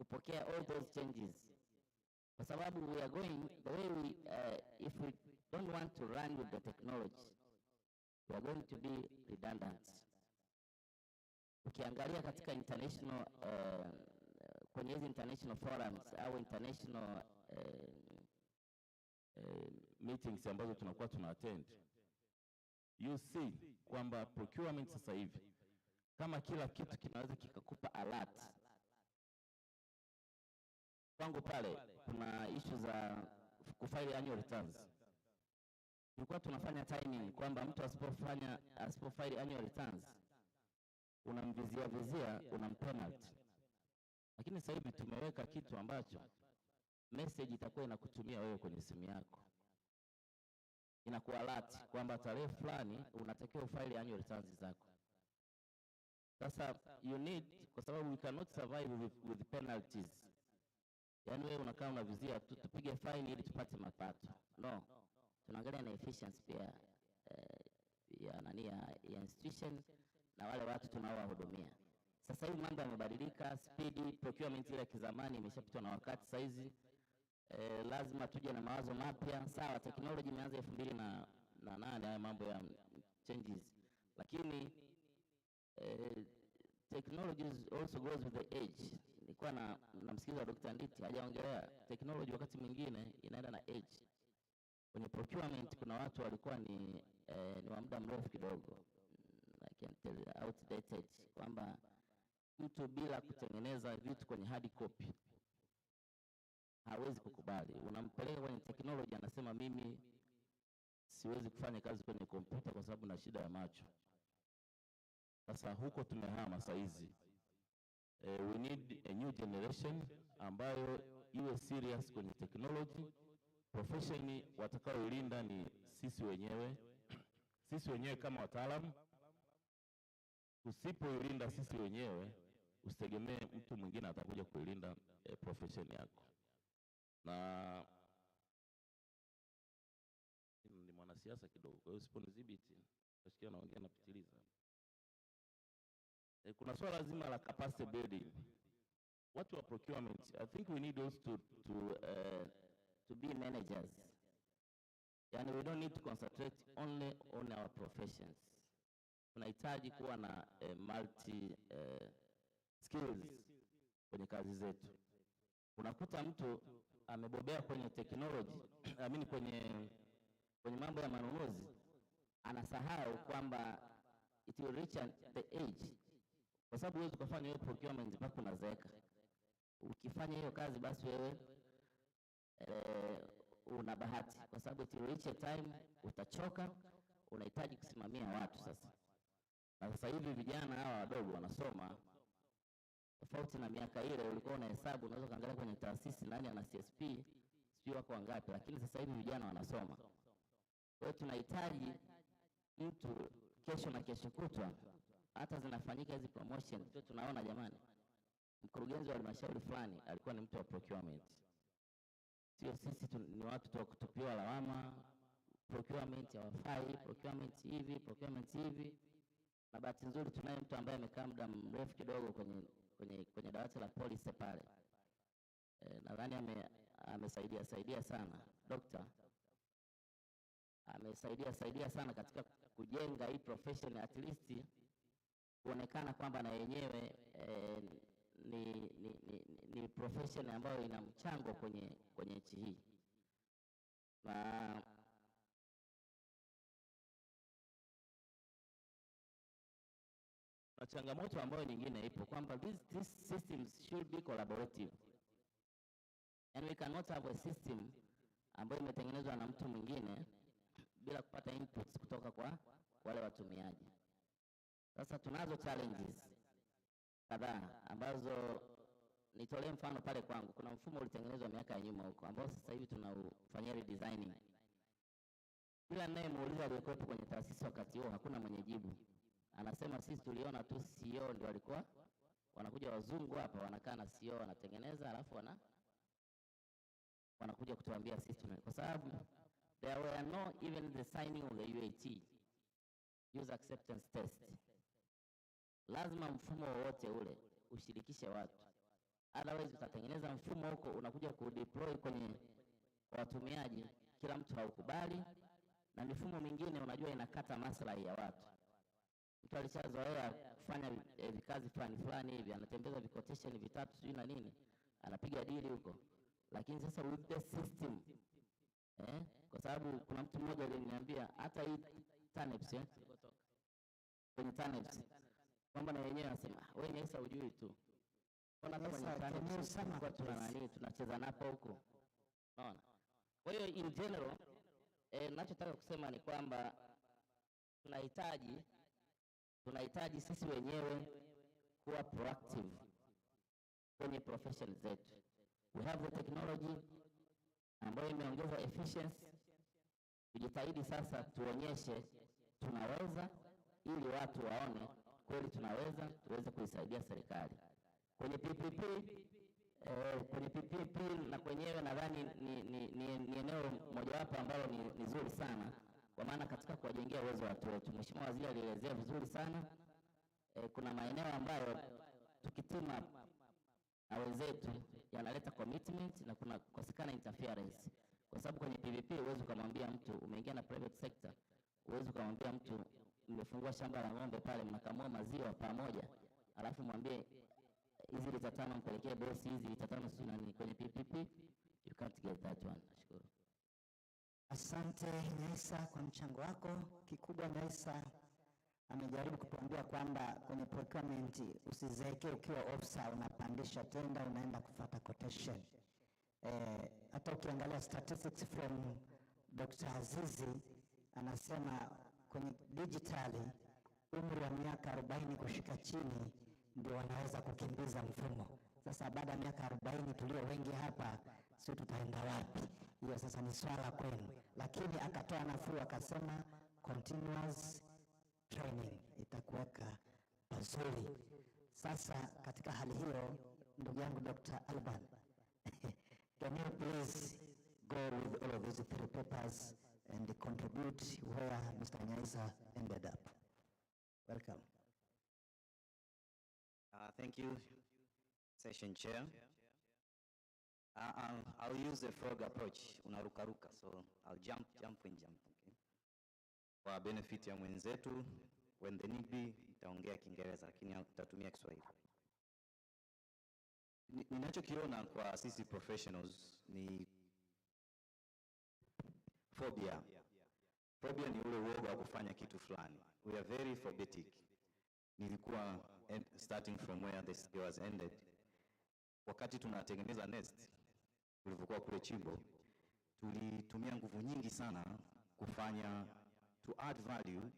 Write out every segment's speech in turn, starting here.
kupokea all those changes, kwa sababu we are going the way we if we don't want to run with the technology, we are going to be redundant. Ukiangalia katika international kwenye hizi international forums au international meetings ambazo tunakuwa tuna attend, you see kwamba procurement sasa hivi kama kila kitu kinaweza kikakupa alert. Kwangu pale kuna issue za kufile annual returns. Tulikuwa tunafanya timing kwamba mtu asipofile annual returns unamvizia unampenalty. Lakini sasa hivi tumeweka kitu ambacho message itakuwa inakutumia wewe kwenye simu yako, inakualert kwamba tarehe fulani unatakiwa ufile annual returns zako. Sasa you need, kwa sababu we cannot survive with penalties. Yani wewe unakaa unavizia tupige fine ili tupate mapato. No. Tunaangalia na efficiency pia ya institution na wale watu tunaowahudumia. Sasa hivi mambo yamebadilika, speed procurement ile kizamani imeshapitwa na wakati saizi. Lazima tuje na mawazo mapya. Sawa, technology imeanza 2008 haya mambo ya changes. Lakini technology also goes with the age. Nilikuwa namsikiza Dr. Nditi hajaongelea technology wakati mwingine inaenda na age. Kwenye procurement kuna watu walikuwa ni wa muda mrefu kidogo, like outdated, kwamba mtu bila kutengeneza vitu kwenye hard copy hawezi kukubali. Unampeleka kwenye technology, anasema mimi siwezi kufanya kazi kwenye kompyuta kwa sababu na shida ya macho. Sasa huko tumehama saizi. We need a new generation ambayo iwe serious kwenye technology. Professionally watakaoilinda ni sisi wenyewe. Sisi wenyewe kama wataalamu. Usipoilinda sisi wenyewe, usitegemee mtu mwingine atakuja kuilinda profession yako. Na ni mwanasiasa kidogo, kwa hiyo usiponidhibiti nasikia naongea napitiliza. Kuna swala zima la capacity building. Watu wa procurement, I think we need also to be managers. Yani we don't need to concentrate only on our professions. Tunahitaji kuwa na multi skills kwenye kazi zetu. Unakuta mtu amebobea kwenye technology, kwenye mambo ya manunuzi, anasahau kwamba it will reach the age. Kwa sababu wewe ukafanya hiyo procurement mpaka unazeeka. Ukifanya hiyo kazi basi wewe una bahati, kwa sababu it will reach a time utachoka, unahitaji kusimamia watu sasa. Na sasa hivi vijana hawa wadogo wanasoma, tofauti na miaka ile ulikuwa unahesabu, unaweza kaangalia kwenye taasisi nani ana CSP, sio wako wangapi, lakini sasa hivi vijana wanasoma. Kwa hiyo tunahitaji mtu kesho na kesho kutwa, hata zinafanyika hizi promotion, sio tunaona jamani, mkurugenzi wa halmashauri fulani alikuwa ni mtu wa procurement. Sio sisi ni watu tu kutupiwa lawama, procurement hawafai, procurement hivi. Na bahati nzuri tunaye mtu ambaye amekaa muda mrefu kidogo kwenye dawati la polisi pale. Nadhani amesaidia sana dokta. Amesaidia sana katika kujenga hii profession, at least kuonekana kwamba na yenyewe ni profession ambayo ina mchango kwenye nchi hii. Na changamoto ambayo nyingine ipo kwamba these systems should be collaborative. And we cannot have a system ambayo imetengenezwa na mtu mwingine bila kupata inputs kutoka kwa wale watumiaji. Sasa tunazo challenges kadhaa ambazo nitolee mfano pale kwangu. Kuna mfumo ulitengenezwa miaka ya nyuma huko ambao sasa hivi tunaufanyia redesigning. Kila ninayemuuliza aliyekuwepo kwenye taasisi wakati huo hakuna mwenye jibu. Anasema sisi tuliona tu CEO ndio walikuwa wanakuja wazungu hapa wanakaa na CEO wanatengeneza alafu wanakuja kutuambia sisi kwa sababu there were no even the signing of the UAT, user acceptance test. Lazima mfumo wote ule ushirikishe watu. Otherwise utatengeneza mfumo huko unakuja kudeploy kwenye watumiaji, kila mtu haukubali, na mifumo mingine unajua inakata maslahi ya watu. Mtu alishazoea kufanya vikazi fulani hivi, anatembeza quotation vitatu sio na nini, anapiga dili huko. Lakini sasa with the system, kwa sababu kuna mtu mmoja aliniambia hata hii TANEPS kwenye TANEPS kwamba na wenyewe anasema wewe ni Isa ujui tu. Kuna kama ni TANEPS sana kwa tunacheza napo huko. Unaona? Kwa hiyo in general ninachotaka kusema ni kwamba tunahitaji sisi wenyewe kuwa proactive kwenye profession zetu. We have the technology ambayo imeongeza efficiency. Tujitahidi sasa tuonyeshe tunaweza, ili watu waone kweli tunaweza, tuweze kuisaidia serikali. Kwenye PPP na kwenyewe nadhani ni eneo mojawapo ambalo ni nzuri sana, kwa maana katika kuwajengea uwezo watu wetu. Mheshimiwa Waziri alielezea vizuri sana. Kuna maeneo ambayo tukitima na wenzetu yanaleta commitment na kuna kosekana interference. Kwa sababu kwenye PPP uwezo kumwambia mtu umeingia na private sector, uwezo kumwambia mtu mmefungua shamba la ng'ombe pale mnakamua maziwa pamoja, alafu mwambie hizi lita 5 mpelekee boss, hizi lita 5 sio nani. Kwenye PPP you can't get that one. Nashukuru. Asante Naisa kwa mchango wako. Kikubwa Naisa amejaribu kutuambia kwamba kwenye procurement usizeeke ukiwa officer unapandisha tenda unaenda kufuata quotation. Hata ukiangalia statistics from Dr. Azizi anasema kwenye digitali umri wa miaka 40 kushika chini ndio wanaweza kukimbiza mfumo. Sasa baada ya miaka 40 tulio wengi hapa sio tutaenda wapi? Hiyo sasa ni swala kwenu. Lakini akatoa nafuu akasema continuous training itakuweka pazuri. Sasa katika hali hiyo, ndugu yangu Dr. Alban, can you please go with all of these 3 papers and contribute where Mr. Nyaisa ended up? Welcome. Thank you, Session Chair. I'll use the frog approach, unarukaruka, so I'll jump. Okay. Kwa benefit ya mwenzetu, when the need be, nitaongea Kiingereza lakini nitatumia Kiswahili. Ninachokiona kwa sisi professionals ni phobia. Phobia ni ule uoga wa kufanya kitu fulani. We are very phobic. Nilikuwa starting from where this was ended. Wakati tunatengeneza nest, tulivyokuwa kule Chimbo, tulitumia nguvu nyingi sana kufanya to add value,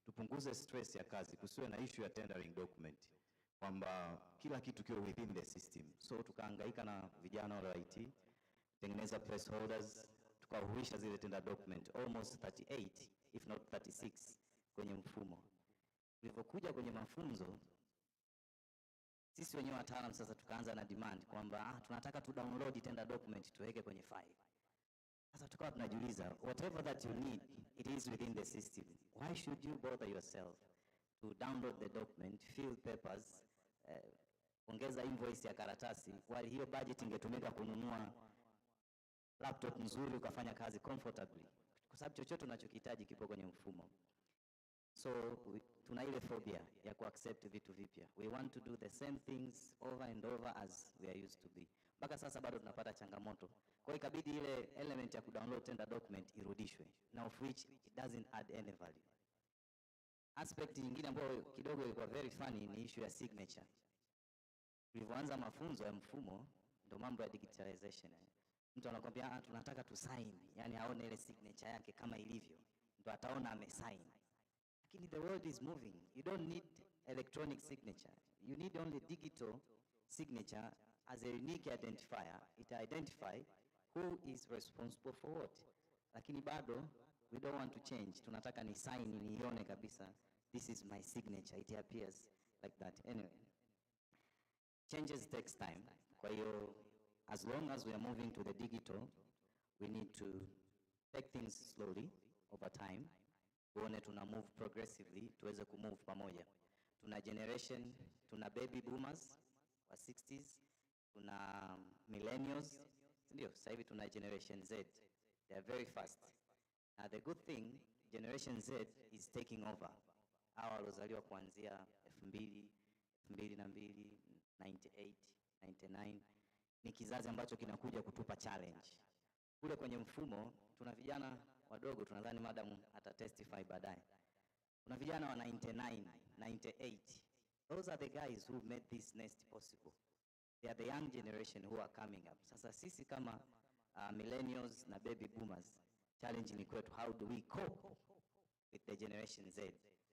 tupunguze stress ya kazi, kusiwe na issue ya tendering document, kwamba kila kitu kiwe within the system. So tukahangaika na vijana wa IT, tengeneza placeholders, tukahuisha zile tender document almost 38 if not 36 kwenye mfumo. Tulivyokuja kwenye mafunzo, sisi wenyewe wataalam sasa tukaanza na demand kwamba tunataka tu download tender document tuweke kwenye file. Sasa tukawa tunajiuliza, whatever that you need, it is within the system. Why should you bother yourself to download the document, fill papers, ongeza invoice ya karatasi, while hiyo budget ingetumika kununua laptop nzuri ukafanya kazi comfortably, kwa sababu chochote tunachokihitaji kipo kwenye mfumo. So tuna ile phobia ya kuaccept vitu vipya. We want to do the same things over and over as we are used to be. Mpaka sasa bado tunapata changamoto. Kwa hiyo ikabidi ile element ya kudownload tender document irudishwe, na of which it doesn't add any value. Aspect nyingine ambayo kidogo ilikuwa very funny ni issue ya signature. Tulivyoanza mafunzo ya mfumo ndio mambo ya digitalization. Mtu anakuambia tunataka tu sign, yani aone ile signature yake kama ilivyo, ndio ataona amesign. Lakini the world is moving. You don't need electronic signature. You need only digital signature as a unique identifier. It identify who is responsible for what. Lakini bado we don't want to change. Tunataka ni sign nione kabisa this is my signature. It appears like that. Anyway, changes takes time. Kwa hiyo as long as we are moving to the digital, we need to take things slowly over time. Tuone tuna move progressively, tuweze kumove pamoja. Tuna generation, tuna baby boomers wa 60s, tuna millennials, ndio sasa hivi tuna generation Z. They are very fast. The good thing, generation Z is taking over. Hawa waliozaliwa kuanzia 2000, 2002, 98, 99 ni kizazi ambacho kinakuja kutupa challenge. Kule kwenye mfumo tuna vijana wadogo, tunadhani madam atatestify baadaye. Kuna vijana wa 99, 98. Those are the guys who made this nest possible. They are the young generation who are coming up. Sasa sisi kama millennials na baby boomers, challenge ni kwetu, how do we cope with the generation Z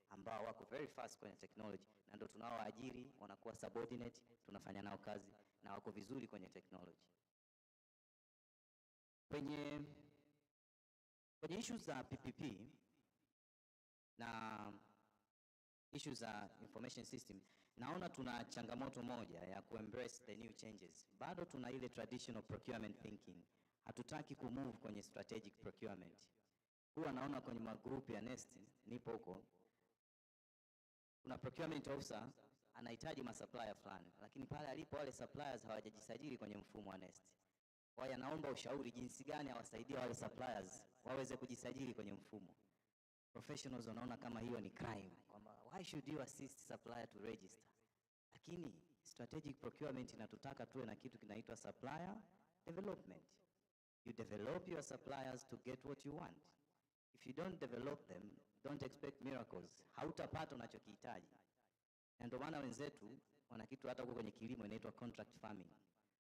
ambao wako very fast kwenye technology, na ndo tunaowaajiri, wanakuwa subordinate, tunafanya nao kazi na wako vizuri kwenye technology. Kwenye issues za PPP na issues za information system, naona tuna changamoto moja ya kuembrace the new changes. Bado tuna ile traditional procurement thinking. Hatutaki kumove kwenye strategic procurement. Huwa naona kwenye magroup ya NEST, nipo huko, kuna procurement officer anahitaji supplier fulani, lakini pale alipo wale suppliers hawajajisajili kwenye mfumo wa NEST. Kwa hiyo anaomba ushauri jinsi gani awasaidia wale suppliers waweze kujisajili kwenye mfumo. Professionals wanaona kama hiyo ni crime, kwamba why should you assist supplier to register? Lakini strategic procurement inatutaka tuwe na kitu kinaitwa supplier development. You develop your suppliers to get what you want. If you don't develop them, don't expect miracles. Hautapata unachokihitaji. Na ndio maana wenzetu wana kitu hata huko kwenye kilimo inaitwa contract farming.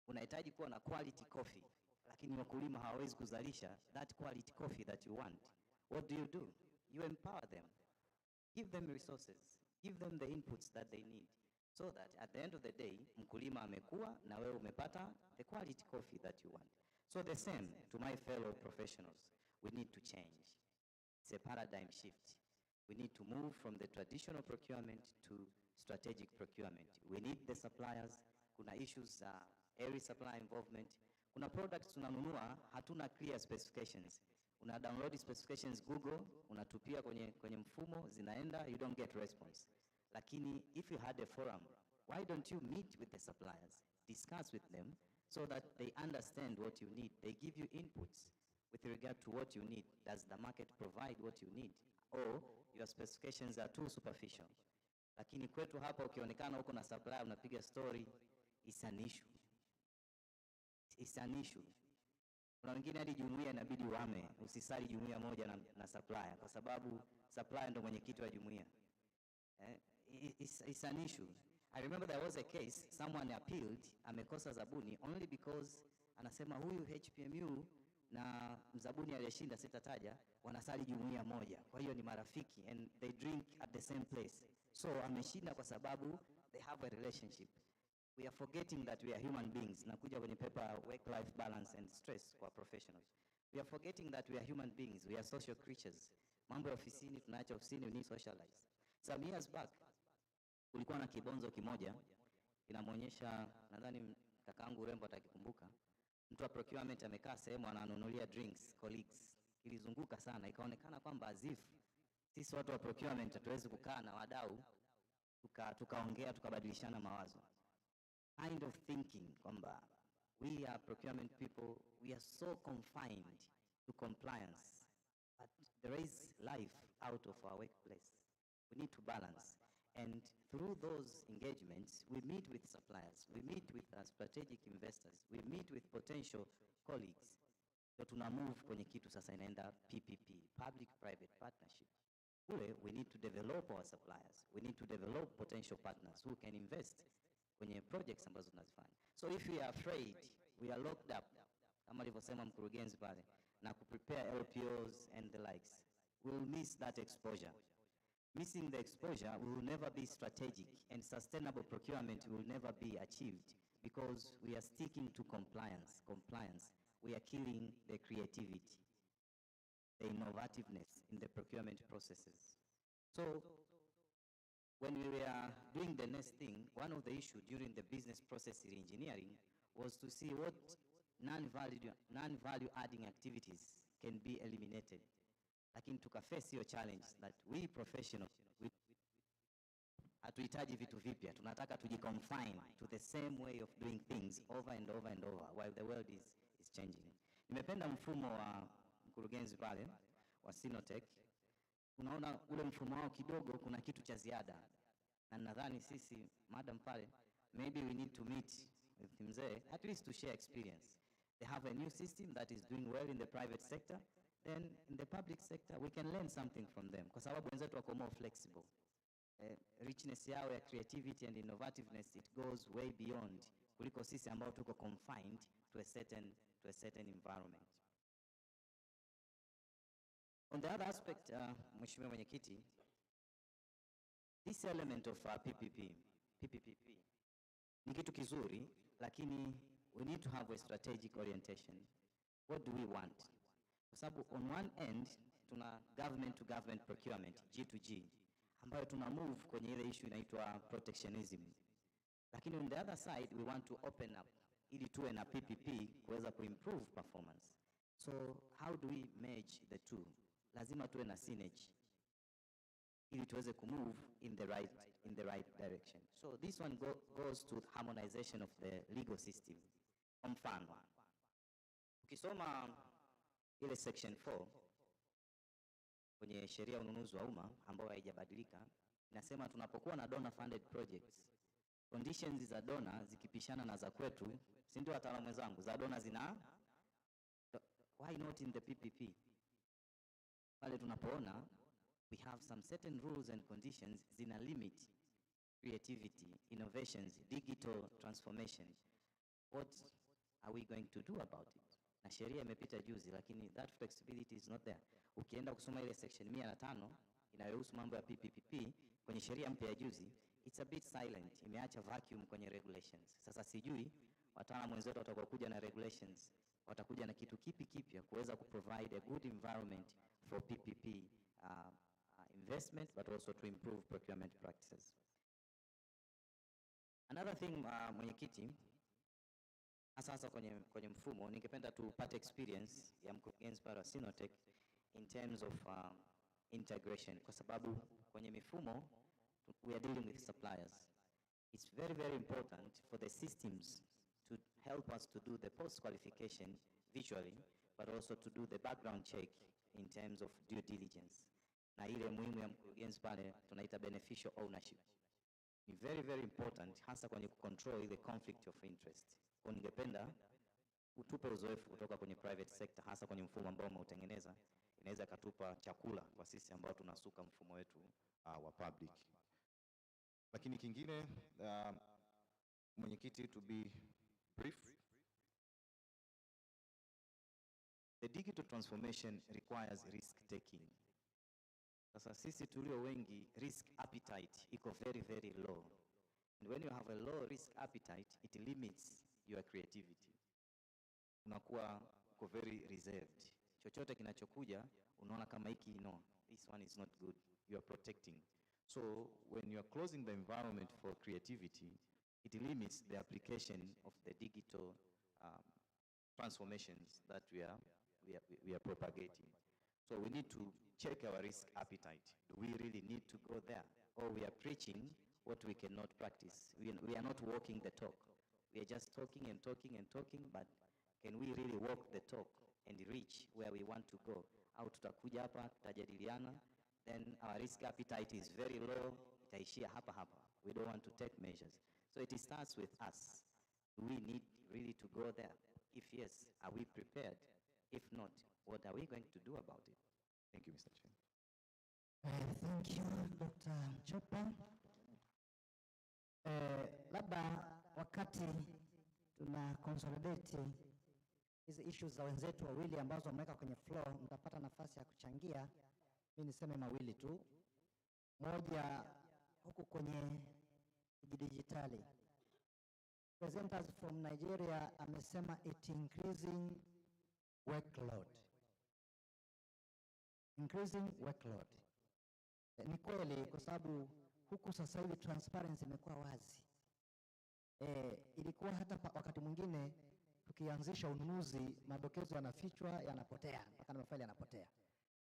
Unahitaji kuwa na quality coffee, lakini wakulima hawawezi kuzalisha that quality coffee that you want. What do? You empower them. Give them resources. Give them the inputs that they need. So that at the end of the day, mkulima amekuwa na wewe umepata the quality coffee that you want. So the same to my fellow professionals. We need to change. It's a paradigm shift. We need to move from the traditional procurement to strategic procurement. We need the suppliers. Kuna issues za early supply involvement. Kuna products tunanunua hatuna clear specifications. Una download specifications Google, unatupia kwenye mfumo, zinaenda, you don't get response. Lakini if you had a forum, why don't you meet with the suppliers, discuss with them so that they understand what you need. They give you inputs with regard to what you need. Does the market provide what you need? Or your specifications are too superficial. Lakini kwetu hapa ukionekana huko na supplier unapiga story, it's an issue. It's an issue. Kuna wengine hadi jumuiya inabidi wame, usisali jumuiya moja na supplier kwa sababu supplier ndo mwenyekiti wa jumuiya. It's an issue. I remember there was a case, someone appealed, amekosa zabuni only because anasema huyu HPMU na mzabuni aliyeshinda sitataja wanasali jumuiya moja. Kwa hiyo ni marafiki and they drink at the same place. So ameshinda kwa sababu they have a relationship. We are forgetting that we are human beings. Nakuja kwenye paper work-life balance and stress kwa professionals. We are forgetting that we are human beings. We are social creatures. Mambo ya ofisini tunaacha ofisini, we need socialize. Some years back, kulikuwa na kibonzo kimoja inamuonyesha, nadhani kakaangu Urembo atakikumbuka. Mtu wa procurement amekaa sehemu ananunulia drinks colleagues. Ilizunguka sana, ikaonekana kwamba azif sisi watu wa procurement hatuwezi kukaa na wadau tukaongea tukabadilishana mawazo. Kind of thinking kwamba we are procurement people, we are so confined to compliance, but there is life out of our workplace. We need to balance. And through those engagements, we meet with suppliers, we meet with strategic investors, we meet with potential colleagues. So tuna move kwenye kitu sasa inaenda PPP, public-private partnership. We need to develop our suppliers. We need to develop potential partners who can invest kwenye projects ambazo tunazifanya. So if we are afraid, we are locked up, kama alivyosema mkurugenzi pale, na kuprepare LPOs and the likes, we will miss that exposure. Missing the exposure, we will never be strategic, and sustainable procurement will never be achieved because we are sticking to compliance. We are killing the creativity, the innovativeness in the procurement processes. So when we were doing the next thing, one of the issues during the business process engineering was to see what non-value adding activities can be eliminated. Lakini tukaface your challenge that we professionals, hatuhitaji vitu vipya, tunataka tujiconfine to the same way of doing things over and over and over while the world is changing. Nimependa mfumo wa mkurugenzi pale wa Sinotech. Unaona ule mfumo wao kidogo kuna kitu cha ziada, na nadhani sisi madam pale maybe we need to meet with mzee at least to share experience. They have a new system that is doing well in the private sector, then in the public sector we can learn something from them, kwa sababu wenzetu wako more flexible. Richness yao ya creativity and innovativeness, it goes way beyond kuliko sisi ambao tuko confined to a certain environment. On the other aspect, Mheshimiwa Mwenyekiti, this element of PPP ni kitu kizuri, lakini we need to have a strategic orientation. What do we want? Kwa sababu on one end tuna government to government procurement, G2G, ambayo tuna move kwenye ile issue inaitwa protectionism. Lakini on the other side we want to open up ili tuwe na PPP kuweza kuimprove performance. So how do we merge the two? Lazima tuwe na synergy ili tuweze kumove in the right direction. So this one goes to harmonization of the legal system. Kwa mfano, ukisoma ile section 4 kwenye sheria ya ununuzi wa umma ambayo haijabadilika, inasema tunapokuwa na donor funded projects, conditions za donor zikipishana na za kwetu, si ndio wataalamu wenzangu, za donor zina, why not in the PPP? Pale tunapoona we have some certain rules and conditions zina limit creativity, innovations, digital transformation. What are we going to do about it? Na sheria imepita juzi, lakini that flexibility is not there. Ukienda kusoma ile section 105 inayohusu mambo ya PPP kwenye sheria mpya ya juzi, it's a bit silent, imeacha vacuum kwenye regulations. Sasa sijui wataalamu wenzetu watakokuja na regulations watakuja na kitu kipi kipya kuweza kuprovide a good environment for PPP investment, but also to improve procurement practices. Another thing, Mwenyekiti, hasa kwenye mfumo, ningependa tupate experience ya mkurugenzi pale wa Sinotech in terms of integration, kwa sababu kwenye mifumo we are dealing with suppliers. It's very, very important for the systems to help us to do the post-qualification visually, but also to do the background check in terms of due diligence. Na ile muhimu ya mkurugenzi pale tunaita beneficial ownership. Ni very, very important, hasa kwenye control ile conflict of interest. Kwa ningependa utupe uzoefu kutoka kwenye private sector, hasa kwenye mfumo ambao umeutengeneza, inaweza katupa chakula kwa sisi ambao tunasuka mfumo wetu wa public. Lakini kingine, Mwenyekiti, to be brief, the digital transformation requires risk taking. Sasa sisi tulio wengi risk appetite iko very, very low. And when you have a low risk appetite, it limits your creativity. Unakuwa uko very reserved. Chochote kinachokuja unaona kama hiki, no, this one is not good. You are protecting. So when you are closing the environment for creativity, it limits the application of the digital transformations that we are propagating. So we need to check our risk appetite. Do we really need to go there? Or we are preaching what we cannot practice? We are not walking the talk. We are just talking and talking and talking, but can we really walk the talk and reach where we want to go? Au tutakuja hapa, tutajadiliana, then our risk appetite is very low, itaishia hapa hapa. We don't want to take measures. So it starts with us. Do we need really to go there? If yes, are we prepared? If not, what are we going to do about it? Thank you, Mr. Chair. Thank you, Dr. Chopa. Labda wakati tuna consolidate hizi issues za wenzetu wawili ambazo wameweka kwenye floor, mtapata nafasi ya kuchangia. Mimi niseme mawili tu. Moja, huku kwenye digitali, presenters from Nigeria amesema it increasing workload. Increasing workload. Ni kweli, kwa sababu huku sasa hivi transparency imekuwa wazi. Ilikuwa hata wakati mwingine tukianzisha ununuzi, madokezo yanafichwa, yanapotea, mpaka mafaili yanapotea.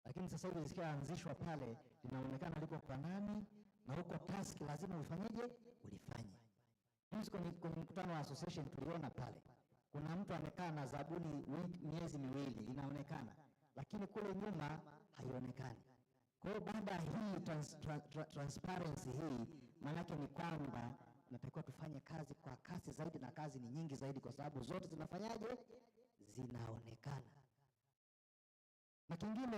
Lakini sasa hivi zikianzishwa pale, linaonekana liko kwa nani na huko task lazima ufanyeje, ulifanye. Hizi kwenye mkutano wa association tuliona pale, kuna mtu amekaa na zabuni miezi miwili inaonekana, lakini kule nyuma haionekani. Kwa hiyo baada ya hii transparency hii, maanake ni kwamba natakiwa tufanye kazi kwa kasi zaidi, na kazi ni nyingi zaidi kwa sababu zote zinafanyaje, zinaonekana. Na kingine,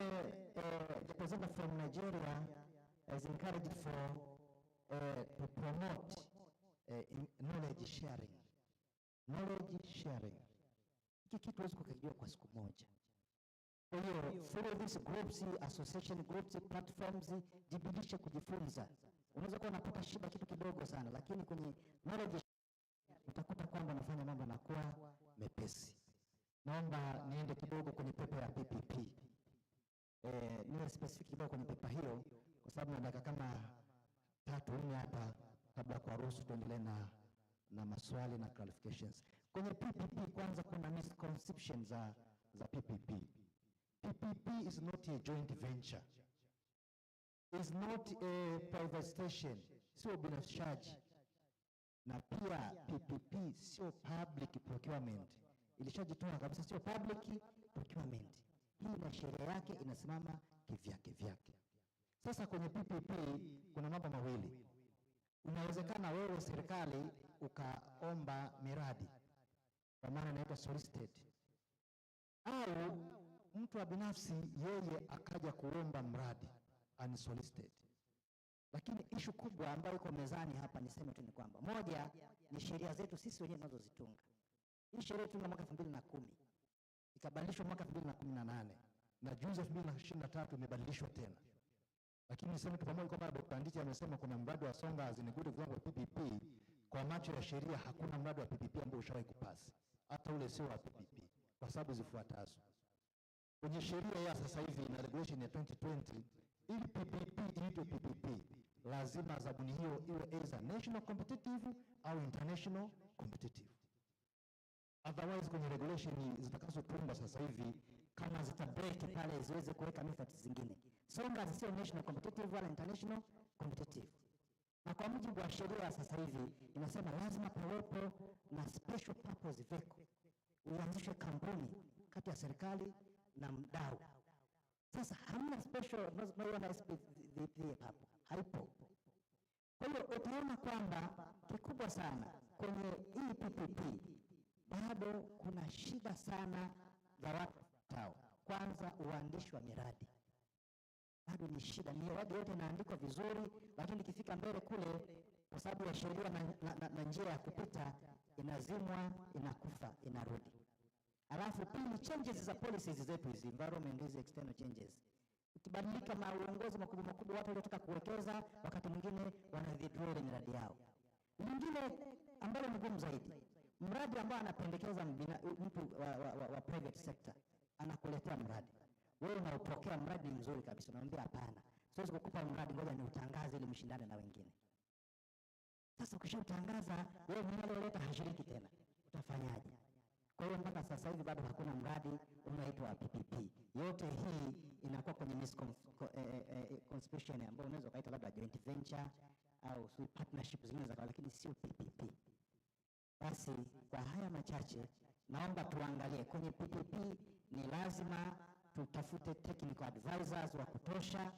representative from Nigeria is encouraged to promote knowledge sharing. Knowledge sharing, hiki kitu huwezi kukijua kwa siku moja. Kwa hiyo through these groups, association groups, platforms, jibidishe kujifunza. Unaweza kuwa unapata shida kitu kidogo sana, lakini kwenye knowledge utakuta kwamba unafanya mambo yanakuwa mepesi. Naomba niende kidogo kwenye pepa ya PPP. Niwe specific kidogo kwenye pepa hiyo kwa sababu na dakika kama 3-4 hapa kabla kwa ruhusu tuendelee na maswali na clarifications. Kwenye PPP kwanza kuna misconception za PPP. PPP is not a joint venture. Is not a privatization, sio binafsishaji. Na pia PPP sio public procurement. Ilishajitoa kabisa, sio public procurement. Hii na sheria yake inasimama kivyake. Sasa kwenye PPP kuna mambo mawili. Unawezekana wewe serikali ukaomba miradi, kwa maana inaitwa solicited, au mtu wa binafsi yeye akaja kuomba mradi unsolicited. Lakini issue kubwa ambayo iko mezani hapa niseme tu ni kwamba moja ni sheria zetu sisi wenyewe tunazozitunga. Hii sheria tunga mwaka 2010 ikabadilishwa mwaka 2018 na juzi 2023 imebadilishwa tena. Lakini niseme tu pamoja kwamba Dr. Nditi amesema kuna mradi wa Songa azinigude viwango vya PPP. Kwa macho ya sheria hakuna mradi wa PPP ambao ushawahi kupasi, hata ule sio wa PPP, kwa sababu zifuatazo. Kwenye sheria ya sasa hivi na regulation ya 2020, ili PPP iitwe PPP lazima zabuni hiyo iwe either national competitive au international competitive. Otherwise kwenye regulation zitakazotunga sasa hivi kama zitabreak pale ziweze kuweka methods zingine. Songa sio national competitive wala international competitive. Na kwa mujibu wa sheria sasa hivi inasema lazima pawepo na special purpose vehicle. Uanzishe kampuni kati ya serikali na mdau. Sasa hamna special no SPV hapo. Haipo. Kwa hiyo utaona kwamba kikubwa sana kwenye hii PPP bado kuna shida sana za watu tao. Kwanza uandishi wa miradi. Bado ni shida. Miradi yote inaandikwa vizuri, lakini ikifika mbele kule kwa sababu ya sheria na njia ya kupita inazimwa, inakufa, inarudi. Alafu pili, changes za policies zetu hizi, environment hizi, external changes. Ukibadilika uongozi makubwa watu waliotaka kuwekeza wakati mwingine wanawithdraw miradi yao. Lingine ambalo ni gumu zaidi, mradi ambao anapendekeza mtu wa private sector anakuletea mradi. Wewe unaupokea mradi mzuri kabisa, unamwambia hapana, siwezi kukupa mradi, ngoja niutangaze ili mshindane na wengine. Sasa ukishautangaza wewe mwenyewe unaleta hashiriki tena, utafanyaje? Kwa hiyo mpaka sasa hivi bado hakuna mradi unaitwa PPP. Yote hii inakuwa kwenye misconception ambayo unaweza kaita labda joint venture au partnership zingine za, lakini sio PPP. Basi kwa haya machache naomba tuangalie kwenye PPP ni lazima tutafute technical advisors wa kutosha,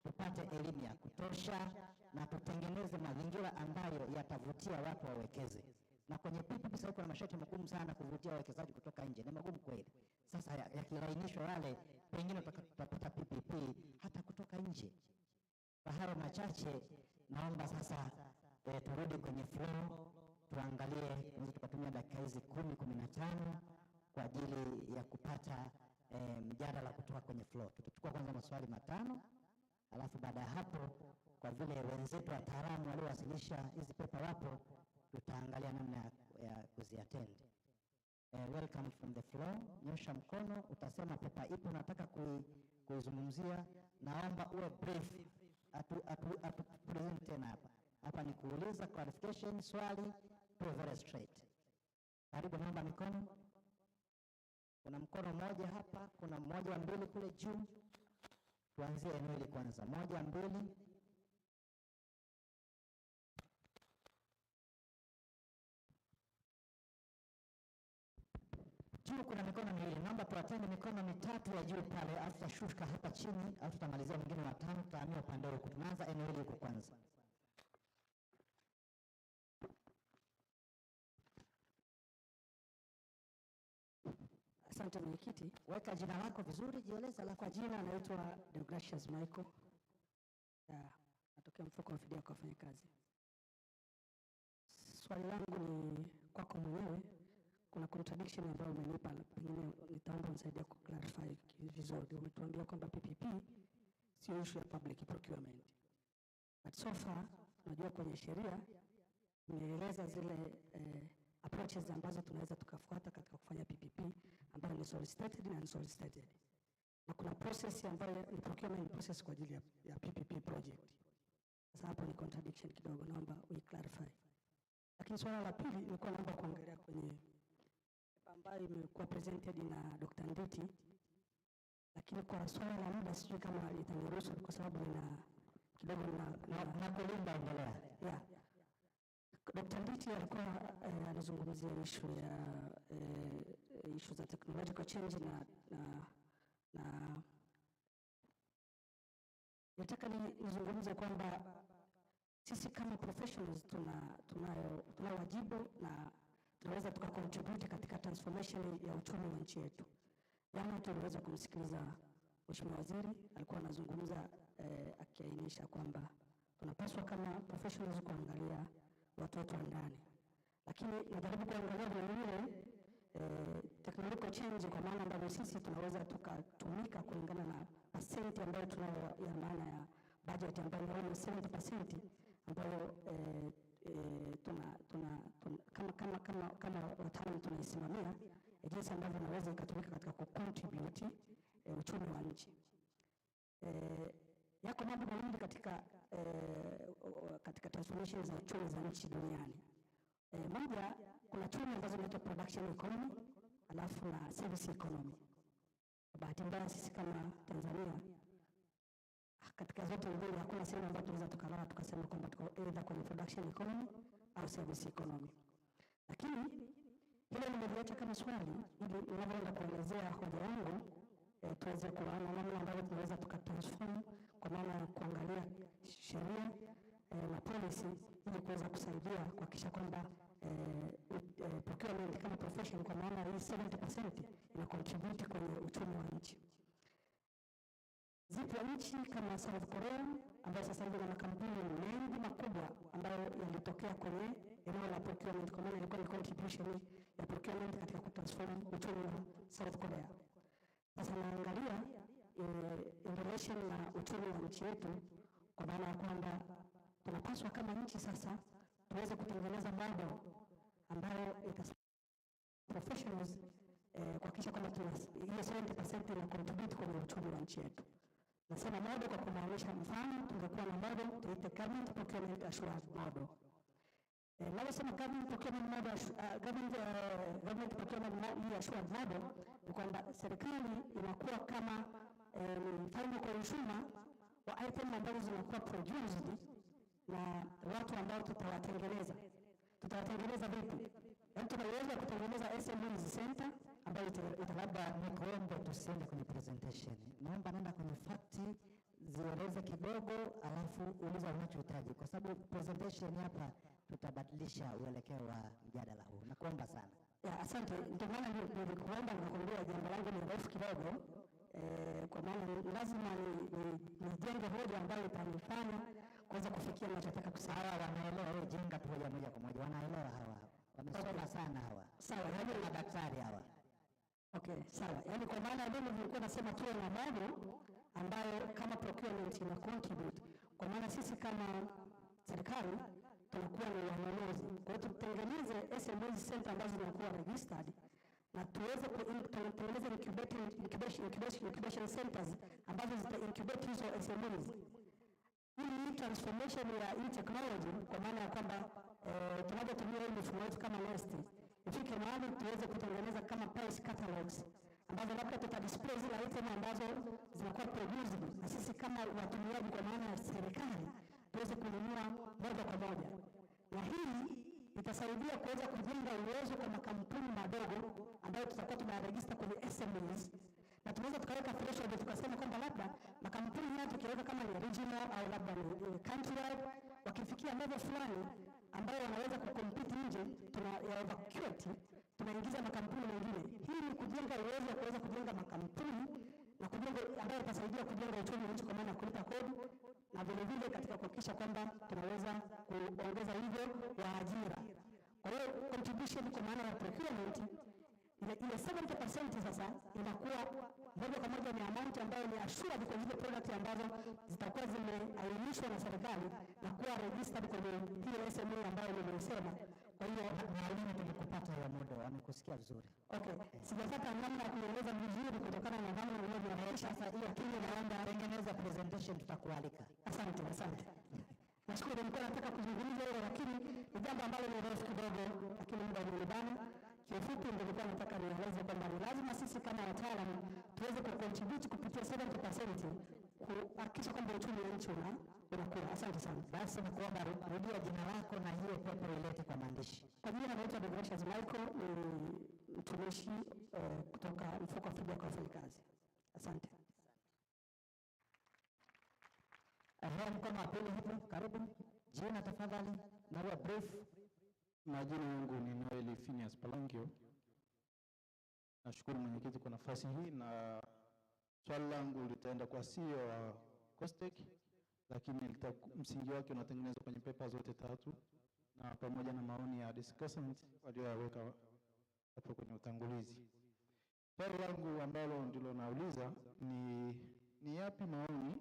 tupate elimu ya kutosha na tutengeneze mazingira ambayo yatavutia watu wawekeze. Na kwenye PPP sasa kuna masharti magumu sana kuvutia wawekezaji kutoka nje. Ni magumu kweli. Sasa yakilainishwa yale pengine tutapata PPP hata kutoka nje. Kwa hayo machache naomba sasa turudi kwenye flow, tuangalie tunaweza tukatumia dakika hizi 10-15 kwa ajili ya kupata mjadala kutoka kwenye flow. Tutachukua kwanza maswali 5, alafu baada ya hapo kwa vile wenzetu wataalamu waliowasilisha hizi pepa wapo, tutaangalia namna ya kuziattend. Welcome from the floor. Nyosha mkono, utasema pepa ipo unataka kuizungumzia. Naomba uwe brief, present tena hapa. Hapa ni kuuliza clarification, swali, tuwe very straight. Karibu, naomba mikono. Kuna mkono mmoja hapa, kuna mmoja wa mbili kule juu. Tuanzie eneo hili kwanza. 1, 2. Juu kuna mikono miwili. Naomba tuwatende mikono mitatu ya juu pale, alafu tutashuka hapa chini, alafu tutamalizia mwingine wa tano, tutahamia upande huku. Tunaanza eneo hili huko kwanza. Asante mwenyekiti. Weka jina lako vizuri, jieleza lako. Kwa jina naitwa Deogratius Michael. Natokea mfuko wa fidia kwa wafanyakazi. Swali langu ni kwako mwenyewe. Kuna contradiction ambayo umenipa, pengine nitaomba unisaidie ku clarify vizuri. Umetuambia kwamba PPP sio issue ya public procurement. But so far tunajua kwenye sheria imeeleza zile approaches ambazo tunaweza tukafuata katika kufanya PPP, ambayo ni solicited na unsolicited. Na kuna process ambayo ni procurement process kwa ajili ya PPP project. Sasa hapo ni contradiction kidogo, naomba clarify. Lakini swala la pili nilikuwa naomba kuongelea kwenye ambayo imekuwa presented na Dr. Nditi, lakini kwa swala la muda sijui kama itaniruhusu kwa sababu nina kidogo na kulinda endelea. Yeah. Dr. Nditi alikuwa anazungumzia issue za technological change na nataka nizungumze kwamba sisi kama professionals tuna wajibu na tunaweza tukacontribute katika transformation ya uchumi wa nchi yetu. Jana tuliweza kumsikiliza Mheshimiwa Waziri, alikuwa anazungumza akiainisha kwamba tunapaswa kama professionals kuangalia watu wa ndani. Lakini najaribu kuangalia vile technological change kwa maana ambayo sisi tunaweza tukatumika kulingana na percent ambayo tunayo ya maana ya budget ambayo ni 70% ambayo kama wataalamu tunaisimamia jinsi ambavyo inaweza ikatumika katika kucontribute uchumi wa nchi. Yako mambo mengi katika transformation za uchumi za nchi duniani. Moja, kuna chumi ambazo zinaitwa production economy, alafu na service economy. Bahati mbaya sisi kama Tanzania katika zote mbili hakuna sehemu ambayo tunaweza tukalala tukasema kwamba tuko either kwenye production economy au service economy. Lakini hilo nimeliacha kama swali ili ninavyoenda kuelezea hoja yangu tuweze kuona namna ambavyo tunaweza tukatransform kwa maana ya kuangalia sheria na policy ili kuweza kusaidia kuhakikisha kwamba procurement kama profession kwa maana hii 70% ina contribute kwenye uchumi wa nchi. Zipo nchi kama South Korea ambayo sasa hivi ina makampuni mengi makubwa ambayo yalitokea kwenye eneo la procurement kwa maana ilikuwa ni contribution ya procurement katika kutransform uchumi wa South Korea. Sasa naangalia in relation na uchumi wa nchi yetu kwa maana ya kwamba tunapaswa kama nchi sasa tuweze kutengeneza model ambayo professionals kuhakikisha kwamba hiyo 70% ina contribute kwenye uchumi wa nchi yetu. Nasema model kwa kumaanisha mfano tungekuwa na model tuite government procurement assurance model. Nawasema government procurement model, government procurement assurance model ni kwamba serikali inakuwa kama final consumer wa item ambazo zinakuwa produced na watu ambao tutawatengeneza. Tutawatengeneza vipi? Yaani tunaweza kutengeneza SMEs center ambayo Labda nikuombe tusiende kwenye presentation. Naomba nenda kwenye fakti, zieleze kidogo, alafu uliza unachohitaji. Kwa sababu presentation hapa tutabadilisha uelekeo wa mjadala huu. Nakuomba sana. Asante. Ndio maana nilikuomba nakwambia jambo langu ni refu kidogo. Kwa maana lazima nijenge hoja ambayo itanifanya kuweza kufikia ninachotaka kusema. Wanaelewa wewe, jenga tu hoja moja kwa moja. Wanaelewa hawa. Wamesoma sana hawa. Sawa, yaani na daktari hawa. Okay, sawa. Yaani kwa maana mimi nilikuwa nasema tuwe na model ambayo kama procurement ina contribute. Kwa maana sisi kama serikali tunakuwa ni wanunuzi. Kwa hiyo tutengeneze SMEs center ambazo zinakuwa registered na tuweze kutengeneza incubation centers ambazo zita incubate hizo SMEs. Hii transformation ya hii technology kwa maana ya kwamba tunapotumia hii mifumo yetu kama Nest, ifike mahali tuweze kutengeneza kama price catalogs ambazo labda tutadisplay zile item ambazo zinakuwa produced na sisi kama watumiaji kwa maana ya serikali tuweze kununua moja kwa moja. Na hii itasaidia kuweza kujenga uwezo kwa makampuni madogo ambayo tutakuwa tunaregister kwenye SMEs, na tunaweza tukaweka threshold tukasema kwamba labda makampuni haya tukiweka kama ni regional au labda ni countrywide, wakifikia level fulani ambayo wanaweza kucompete nje, ya evacuate, tunaingiza makampuni mengine. Hii ni kujenga uwezo wa kuweza kujenga makampuni na kujenga ambayo itasaidia kujenga uchumi wa nchi kwa maana kulipa kodi, na vile vile katika kuhakikisha kwamba tunaweza kuongeza hivyo wa ajira. Kwa hiyo contribution kwa maana ya procurement ile 70% sasa inakuwa moja kwa moja ni amount ambayo ni assured kwa zile product ambazo zitakuwa zimeainishwa na serikali na kuwa registered kwenye hiyo SME ambayo nimesema. Kwa hiyo mwalimu tulikupata ya muda, amekusikia vizuri. Okay, sijapata namna ya kueleza vizuri kutokana na namna unavyoonyesha. Sasa hiyo kile naomba tengeneza presentation, tutakualika. Asante. Nashukuru, nilikuwa nataka kuzungumza hilo, lakini ni jambo ambalo ni refu kidogo, lakini muda umenibana. Kifupi nilikuwa nataka nieleze kwamba ni lazima sisi kama wataalamu tuweze kucontribute kupitia 70% kuhakikisha kwamba uchumi wa nchi unakuwa. Asante sana. Basi nakuomba rudia jina lako na hiyo paper ilete kwa maandishi. Kwa jina naitwa Dr. Michael, ni mtumishi kutoka mfuko wa fidia kwa wafanyakazi. Asante. Mkono wa pili hapo, karibu. Jina tafadhali na uwe brief. Majina yangu ni Noeli Phineas Palangio. Nashukuru mwenyekiti kwa nafasi hii, na swali langu litaenda kwa CEO wa COSTECH, lakini msingi wake unatengenezwa kwenye pepa zote tatu na pamoja na maoni ya discussant walioweka hapo kwenye utangulizi. Swali langu ambalo ndilo nauliza ni yapi maoni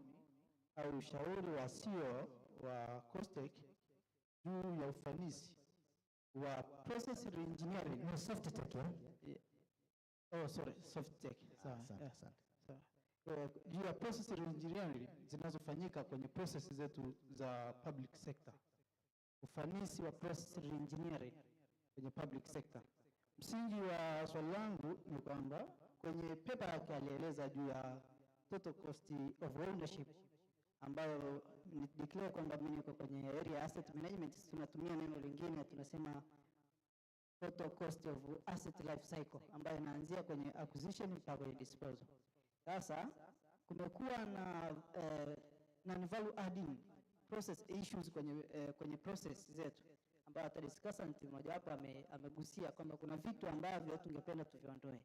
au ushauri wa CEO wa COSTECH juu ya ufanisi wa process reengineering ni soft tech soft tech. Juu ya process reengineering zinazofanyika kwenye process zetu za public sector, ufanisi wa process reengineering kwenye public sector. Msingi wa swali langu ni kwamba kwenye paper yake alieleza juu ya total cost of ownership, ambayo ni declare kwamba mimi niko kwenye area asset management, tunatumia neno lingine tunasema total cost of asset life cycle, ambayo inaanzia kwenye acquisition mpaka kwenye disposal. Sasa kumekuwa na non-value adding process issues kwenye process zetu, ambayo hata discussant mmoja hapa amegusia kwamba kuna vitu ambavyo tungependa tuviondoe.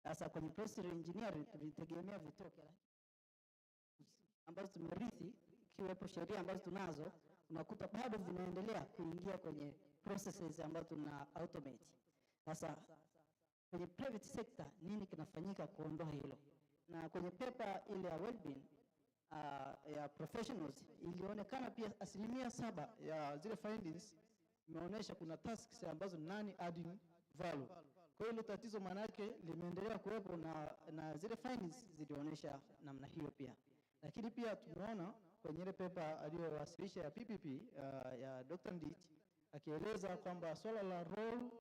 Sasa kwenye process engineering tulitegemea vitoke ambazo tumerithi, ikiwepo sheria ambazo tunazo, unakuta bado vinaendelea kuingia kwenye processes ambazo tuna automate. Sasa kwenye private sector nini kinafanyika kuondoa hilo? Na kwenye paper ile ya well-being ya professionals ilionekana pia 7% ya zile findings imeonyesha kuna tasks ambazo nani adding value. Kwa hiyo tatizo maana yake limeendelea kuwepo, na zile findings zilionyesha namna hiyo pia. Lakini pia tumeona kwenye ile paper aliyowasilisha ya PPP ya Dr. Ndich akieleza kwamba swala la role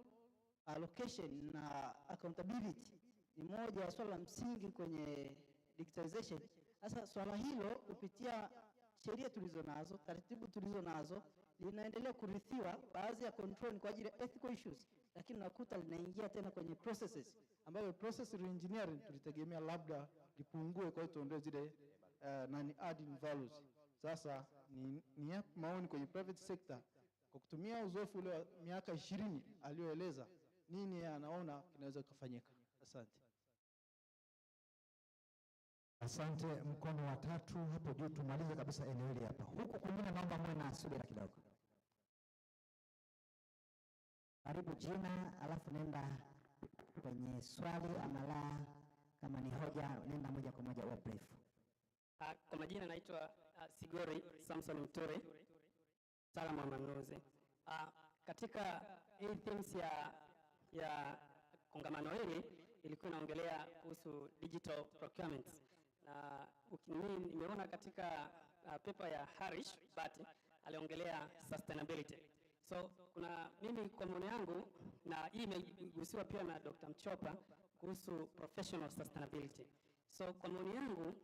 allocation na accountability ni moja ya swala la msingi kwenye digitalization. Sasa swala hilo kupitia sheria tulizonazo, taratibu tulizonazo, linaendelea kurithiwa baadhi ya control kwa ajili ya ethical issues, lakini nakuta linaingia tena kwenye processes ambayo process reengineering tulitegemea labda lipungue, kwa hiyo tuondoe zile nani adding values. Sasa ni maoni kwenye private sector kwa kutumia uzoefu ule wa miaka 20 alioeleza, nini anaona kinaweza kufanyika? Asante. Asante. Mkono wa tatu hapo juu, tumalize kabisa eneo hili hapa. Huku kwingine naomba mwe na subira kidogo. Karibu jina, alafu nenda kwenye swali ama la, kama ni hoja nenda moja kwa moja, uwe brief. Kwa majina naitwa Sigori Samson Mture, mtaalamu wa ununuzi. Katika hii themes ya kongamano hili ilikuwa inaongelea kuhusu digital procurement, na nimeona katika paper ya Harish Bati aliongelea sustainability. So kuna mimi kwa maoni yangu, na hii imegusiwa pia na Dr. Mchopa kuhusu professional sustainability. So kwa maoni yangu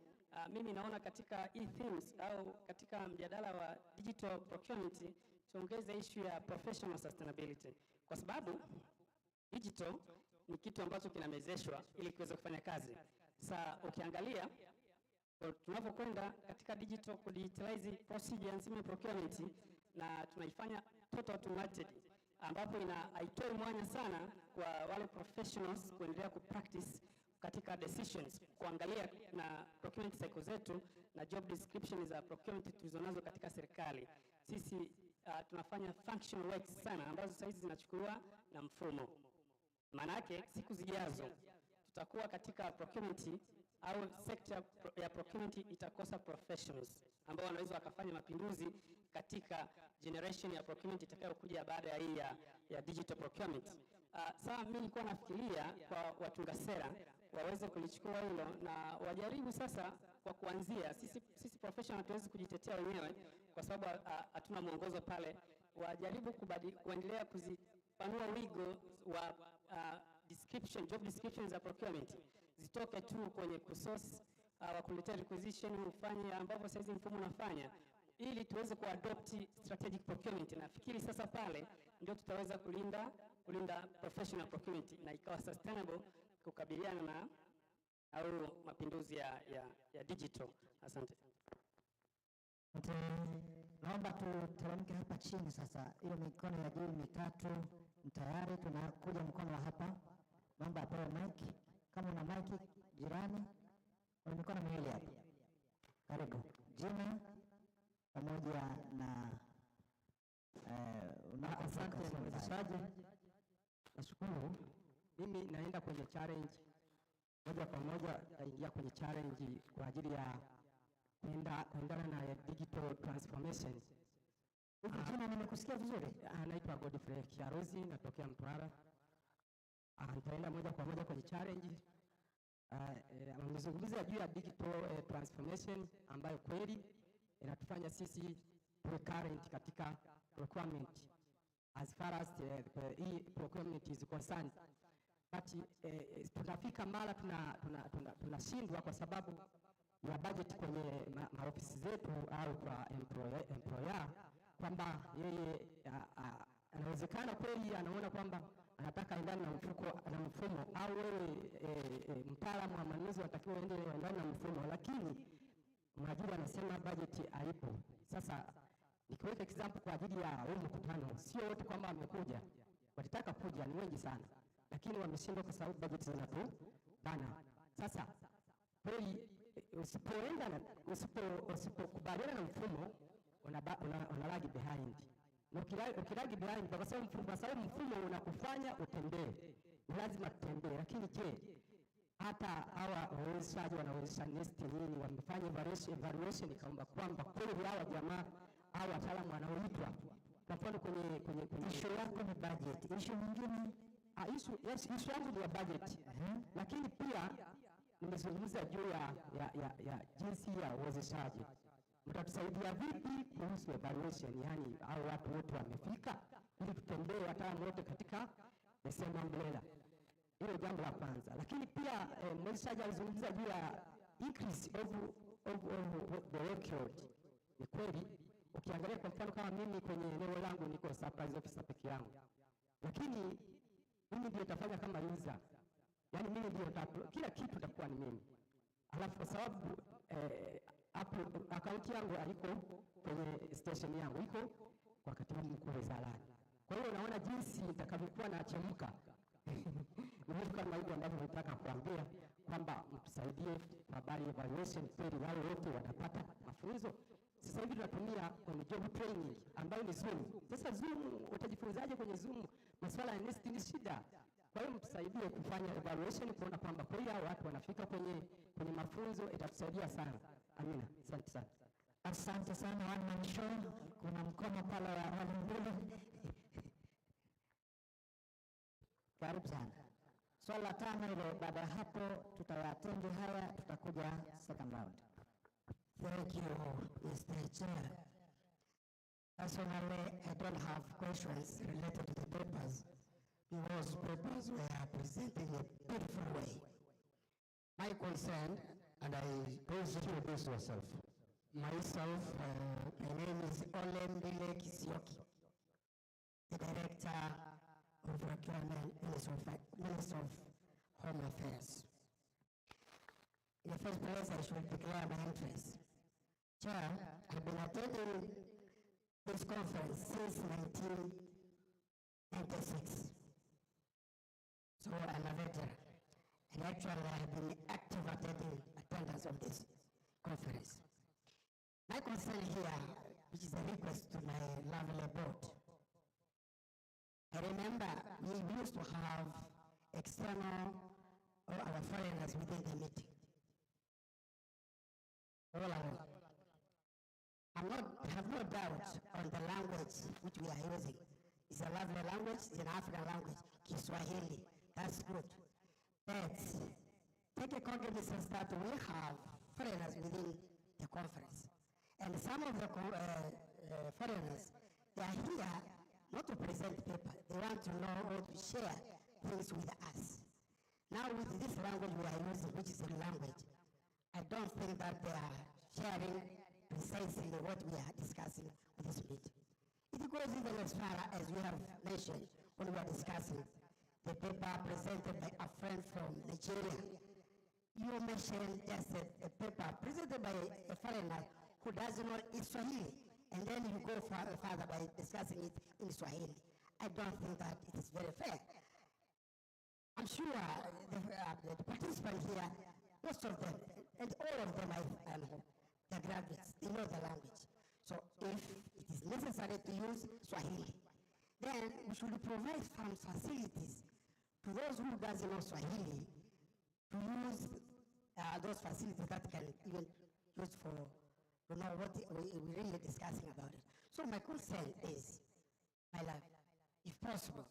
mimi naona katika hii themes au katika mjadala wa digital procurement tuongeze issue ya professional sustainability, kwa sababu digital ni kitu ambacho kinamezeshwa ili kiweze kufanya kazi. Sasa ukiangalia tunapokwenda katika digital kudigitalize procedure nzima ya procurement na tunaifanya total automated, ambapo haitoi mwanya sana kwa wale professionals kuendelea kupractice katika decisions, kuangalia na procurement cycle zetu na job description za procurement tulizonazo katika serikali. Sisi tunafanya functional works sana ambazo sasa hizi zinachukuliwa na mfumo. Maana yake siku zijazo tutakuwa katika procurement au sekta ya procurement itakosa professionals ambao wanaweza wakafanya mapinduzi katika generation ya procurement itakayokuja baada ya hii ya digital procurement. Sasa mimi nilikuwa nafikiria kwa watunga sera waweze kulichukua hilo na wajaribu sasa kwa kuanzia. Sisi professional hatuwezi kujitetea wenyewe kwa sababu hatuna mwongozo pale. Wajaribu kuendelea kuzipanua wigo wa job descriptions za procurement, zitoke tu kwenye kusource wakuletea requisition ufanye ambapo sasa mfumo unafanya, ili tuweze kuadopt strategic procurement. Nafikiri sasa pale ndio tutaweza kulinda professional procurement na ikawa sustainable kukabiliana na au mapinduzi ya digital. Asante. Naomba tuteremke hapa chini sasa. Hiyo mikono ya juu mitatu tayari, tunakuja mkono wa hapa. Naomba apewe mic. Kama una mic jirani, kuna mikono miwili hapa. Karibu. Jina pamoja na asante mwezeshaji. Nashukuru. Mimi naenda kwenye challenge moja kwa moja, naingia kwenye challenge kwa ajili ya kuendana na digital transformation. Jina nimekusikia vizuri. Naitwa Godfrey Kiarozi, natokea Mtwara. Nitaenda moja kwa moja kwenye challenge. Nimezungumzia juu ya digital transformation ambayo kweli inatufanya sisi tuwe current katika procurement as far as procurement is concerned. But tunafika mara tunashindwa kwa sababu ya budget kwenye maofisi zetu au kwa employer, kwamba yeye anawezekana kweli anaona kwamba anataka endana na mfumo, au wewe mtaalamu wa manunuzi unatakiwa endane na mfumo, lakini mwajiri anasema budget haipo. Sasa nikiweka example kwa ajili ya huu mkutano, sio wote kwamba wamekuja, walitaka kuja, ni wengi sana, lakini wameshindwa kwa sababu budget zinatubana. Sasa kweli usipokubaliana na mfumo una lag behind. Na ukilagi behind kwa sababu mfumo unakufanya utembee, lazima tutembee. Lakini je, hata hawa wawezeshaji wanawezesha nesti nini, wamefanya evaluation kwamba kweli hawa jamaa au wataalamu wanaoitwa kwa mfano kwenye issue yako ni budget, issue nyingine issue yangu ni ya budget. Lakini pia nimezungumza juu ya jinsi ya uwezeshaji. Mtatusaidia vipi kuhusu evaluation, yani au watu wote wamefika, ili tutembee wataalamu wote katika the same umbrella? Hilo jambo la kwanza. Lakini pia mwezeshaji alizungumza juu ya increase of the workload. Ni kweli, ukiangalia kwa mfano kama mimi kwenye eneo langu niko surprise officer peke yangu, lakini mimi ndio nitafanya kama user, yani mimi ndio kila kitu itakuwa ni mimi. Alafu kwa sababu akaunti yangu haiko kwenye station yangu, iko kwa katibu mkuu wizarani. Kwa hiyo unaona jinsi nitakavyokuwa nachemka. Ni kama hivyo ambavyo nataka kuambia kwamba mtusaidie habari ya evaluation, kweli wale wote watapata mafunzo. Sasa hivi tunatumia kwenye job training ambayo ni Zoom. Sasa Zoom utajifunzaje kwenye Zoom? Masuala ya nesting ni shida. Kwa hiyo mtusaidie kufanya evaluation, kuona kwamba kweli hao watu wanafika kwenye mafunzo, itatusaidia sana. Amina. Asante sana. Asante sana one man show. Kuna mkono pale wa wale mbele. Karibu sana. Swali la 5 ile, baada ya hapo tutayatendi haya, tutakuja second round. Thank you, Mr. Chair. Personally, I don't have questions related to the papers because papers were presented in a beautiful way. My concern, and I please introduce yourself. Myself, my name is Olembile Kisioki. the Director of Procurement, Minister of Home Affairs. In the first place, I should declare my interest. Chair, I've been attending this conference since 1996. So I'm a veteran. And actually, I have been active attendance of this conference. My concern here, which is a request to my lovely board. I remember we used to have external or our foreigners within the meeting. All along. I have no doubt on the language which we are using. It's a lovely language, it's an African language, Kiswahili. That's good. But take a cognizance that we have foreigners within the conference. And some of the foreigners, they are here not to present paper. They want to know or to share things with us. Now with this language we are using, which is a language, I don't think that they are sharing precisely what we are discussing with this meeting. It goes even as far as we have mentioned when we are discussing the paper presented by a friend from Nigeria. You mentioned just a paper presented by a foreigner who doesn't know Swahili, and then you go further by discussing it in Swahili. I don't think that it is very fair. I'm sure the participants here, most of them, and all of them, I know, the graduates, they know the language. So if it is necessary to use Swahili, then we should provide some facilities to those who doesn't know Swahili to use those facilities that can even use for to know what we're really discussing about it. So my concern is, my love, if possible,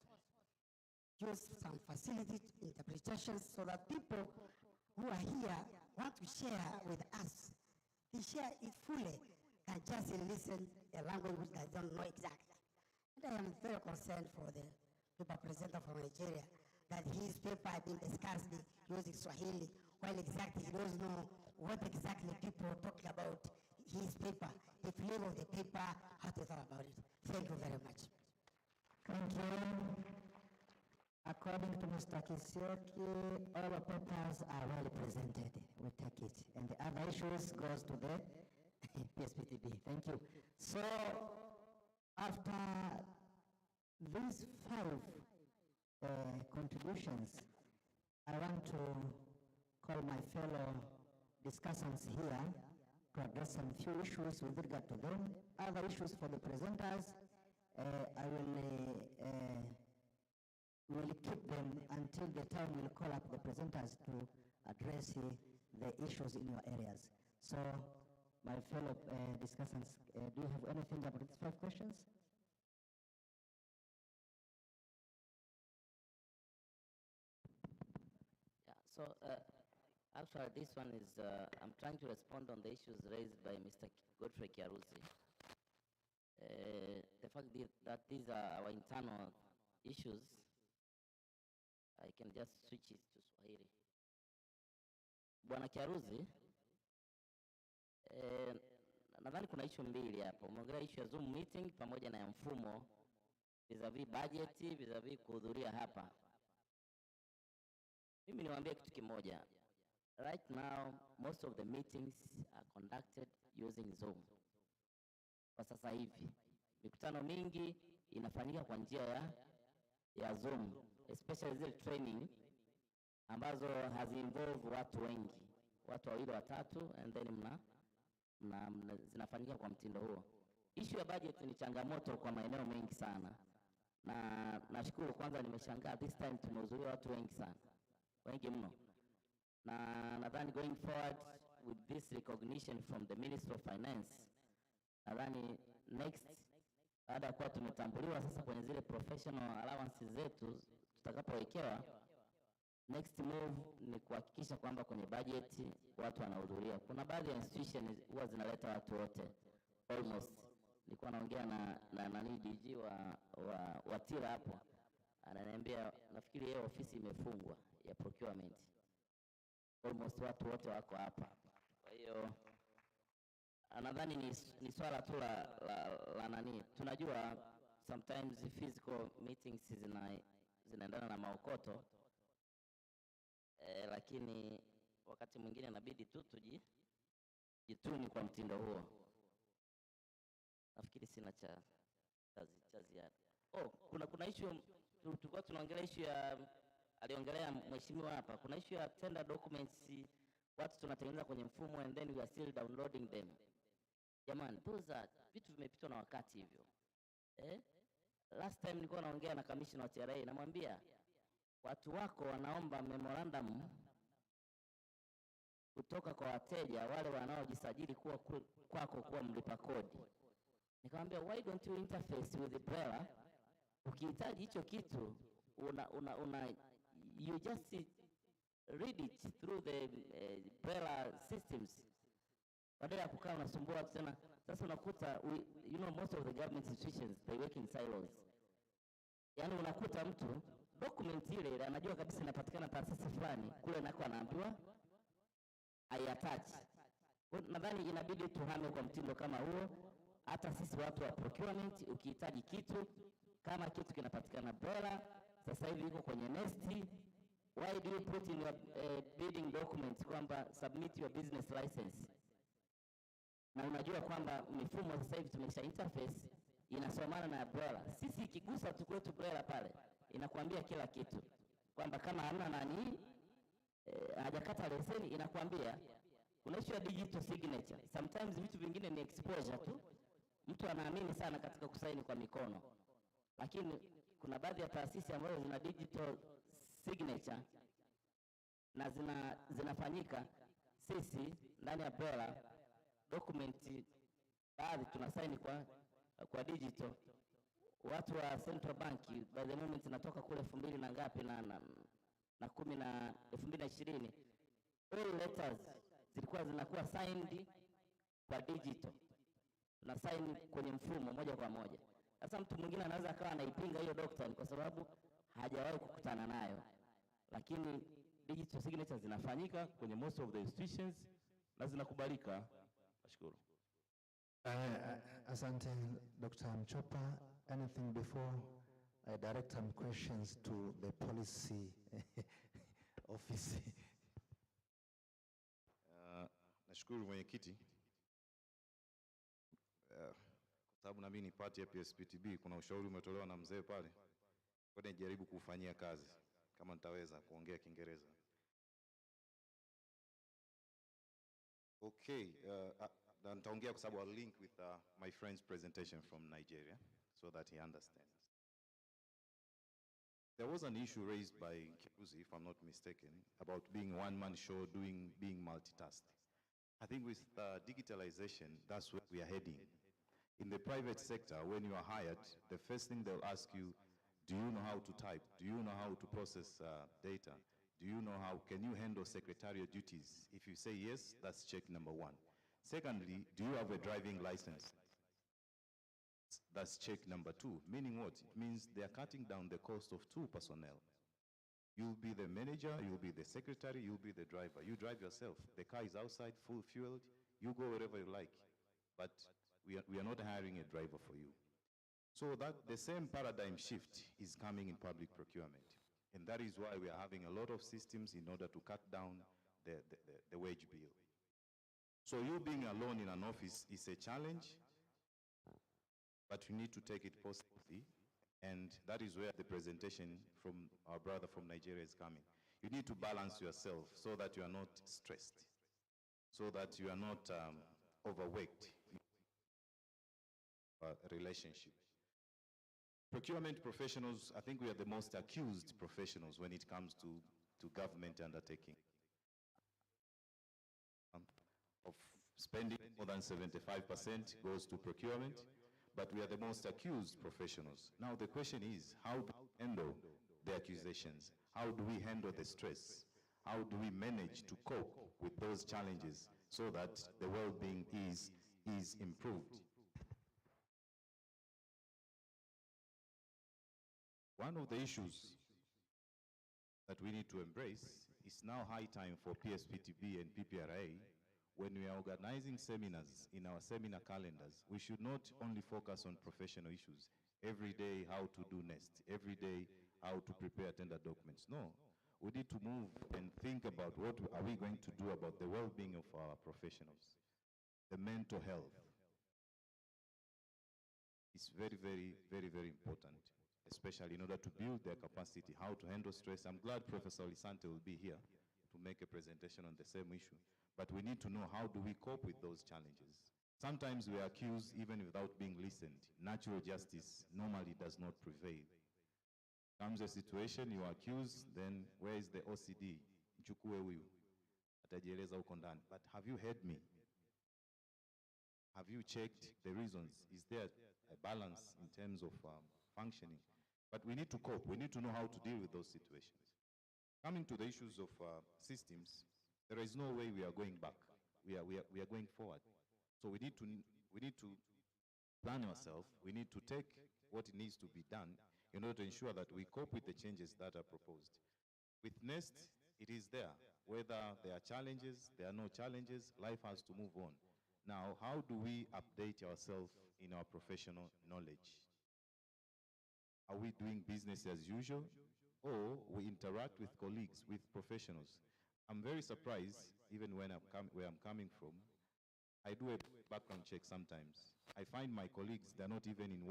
use some facility interpretations so that people who are here want to share with us. They share it fully and just listen a language which they don't know exactly. And I am very concerned for the paper presenter from Nigeria that his paper had been discussed using Swahili, while exactly he doesn't know what exactly people are talking about his paper, the flavor of the paper, how to talk about it. Thank you very much. Thank you. According to Mr. Kisioki, all the papers are well presented. We take it. And the other issues goes to the PSPTB. Thank you. So, after these 5 contributions, I want to call my fellow discussants here to address some few issues with regard to them. Other issues for the presenters, I will keep them until the time we'll call up the presenters to address the issues in your areas. So, my fellow discussants, do you have anything about these 5 questions? Yeah, so actually this one is, I'm trying to respond on the issues raised by Mr. Godfrey Kiarusi. The fact that these are our internal issues, I can just switch it to Swahili. Bwana Kiarusi, nadhani kuna issue mbili hapo. Umeongelea issue ya Zoom meeting pamoja na ya mfumo vis-a-vis budget, vis-a-vis kuhudhuria hapa. Mimi niwaambie kitu kimoja. Right now, most of the meetings are conducted using Zoom. Kwa sasa hivi, mikutano mingi inafanyika kwa njia ya Zoom, especially zile training ambazo hazi-involve watu wengi, watu 2 watatu, and then zinafanyika kwa mtindo huo. Issue ya budget ni changamoto kwa maeneo mengi sana. Na nashukuru kwanza, nimeshangaa this time tumehudhuria watu wengi sana. Wengi mno. Na nadhani going forward with this recognition from the Minister of Finance, nadhani next, baada ya kuwa tumetambuliwa sasa kwenye zile professional allowances zetu tutakapowekewa, next move ni kuhakikisha kwamba kwenye budget watu wanahudhuria. Kuna baadhi ya institutions huwa zinaleta watu wote almost. Nilikuwa naongea na nani DG wa Tira hapo. Ananiambia nafikiri yeye ofisi imefungwa ya procurement. Almost watu wote wako hapa. Kwa hiyo nadhani ni swala tu la nani. Tunajua sometimes physical meetings zinaendana na maokoto, lakini wakati mwingine inabidi tu tujituni kwa mtindo huo. Nafikiri sina cha ziada. Kuna issue tulikuwa tunaongelea, issue ya aliongelea mheshimiwa hapa. Kuna issue ya tender documents watu tunatengeneza kwenye mfumo and then we are still downloading them. Jamani, those are vitu vimepitwa na wakati hivyo. Last time nilikuwa naongea na commissioner wa TRA, namwambia watu wako wanaomba memorandum kutoka kwa wateja wale wanaojisajili kwako kuwa mlipa kodi. Nikamwambia why don't you interface with the BRELA? Ukihitaji hicho kitu you just read it through the BRELA systems. Badala ya kukaa unasumbua tena. Sasa unakuta most of the government institutions they work in silos. Yaani unakuta mtu document ile anajua kabisa inapatikana taasisi fulani, kule nako anaambiwa aiattach. Nadhani inabidi tuhame kwa mtindo kama huo. Hata sisi watu wa procurement, ukihitaji kitu, kama kitu kinapatikana BRELA, sasa hivi iko kwenye nesti, why do you put in your bidding document kwamba submit your business license? Na unajua kwamba mifumo sasa hivi tumesha interface inasomana na BRELA. Sisi ikigusa tu kwetu BRELA pale inakuambia kila kitu, kwamba kama hamna nani hajakata leseni inakuambia. Kuna issue ya digital signature. Sometimes vitu vingine ni exposure tu. Mtu anaamini sana katika kusaini kwa mikono. Lakini kuna baadhi ya taasisi ambazo zina digital signature na zinafanyika. Sisi ndani ya BRELA dokumenti baadhi tunasaini kwa digital. Watu wa Central Bank by the moment natoka kule 2000 na ngapi na 2020, all letters zilikuwa zinakuwa signed kwa digital. Na sign kwenye mfumo moja kwa moja. Sasa mtu mwingine anaweza akawa anaipinga hiyo document kwa sababu hajawahi kukutana nayo. Lakini digital signatures zinafanyika kwenye most of the institutions na zinakubalika. Nashukuru. Asante Dr. Mchopa. Anything before I direct some questions to the policy office? Nashukuru mwenyekiti. Kwa sababu na mimi ni party ya PSPTB, kuna ushauri umetolewa na mzee pale. Kwa hiyo nijaribu kufanyia kazi kama nitaweza kuongea Kiingereza. Okay, nitaongea kwa sababu I'll link with my friend's presentation from Nigeria so that he understands. There was an issue raised by Kiruzi, if I'm not mistaken, about being one-man show, being multitasked. I think with digitalization, that's where we are heading. In the private sector, when you are hired, the first thing they'll ask you, do you know how to type? Do you know how to process data? Do you know how, can you handle secretarial duties? If you say yes, that's check number one. Secondly, do you have a driving license? That's check number two. Meaning what? It means they are cutting down the cost of two personnel. You'll be the manager, you'll be the secretary, you'll be the driver. You drive yourself. The car is outside, full fueled. You go wherever you like. But we are not hiring a driver for you. So that the same paradigm shift is coming in public procurement. And that is why we are having a lot of systems in order to cut down the wage bill. So you being alone in an office is a challenge, but you need to take it positively. And that is where the presentation from our brother from Nigeria is coming. You need to balance yourself so that you are not stressed, so that you are not overworked in a relationship. Procurement professionals, I think we are the most accused professionals when it comes to government undertaking. Of spending more than 75% goes to procurement, but we are the most accused professionals. Now the question is, how do we handle the accusations? How do we handle the stress? How do we manage to cope with those challenges so that the well-being is improved? One of the issues that we need to embrace is now high time for PSPTB and PPRA. When we are organizing seminars in our seminar calendars, we should not only focus on professional issues. every day how to do NEST, every day how to prepare tender documents. No, we need to move and think about what are we going to do about the well-being of our professionals, the mental health. It's very, very, very, very important, especially in order to build their capacity, how to handle stress. I'm glad Professor Lisante will be here to make a presentation on the same issue. But we need to know how do we cope with those challenges. Sometimes we are accused even without being listened. Natural justice normally does not prevail. Comes a situation, you are accused, then where is the OCD? Mchukue huyu. Atajieleza huko ndani. But have you heard me? Have you checked the reasons? Is there a balance in terms of functioning? But we need to cope. We need to know how to deal with those situations. Coming to the issues of systems, there is no way we are going back. We are going forward. So we need to plan ourselves. We need to take what needs to be done in order to ensure that we cope with the changes that are proposed. With NEST, it is there. Whether there are challenges, there are no challenges, life has to move on. Now, how do we update ourselves in our professional knowledge? Are we doing business as usual, or we interact with colleagues, with professionals? I'm very surprised, even when where I'm coming from, I do a background check sometimes. I find my colleagues, they're not even in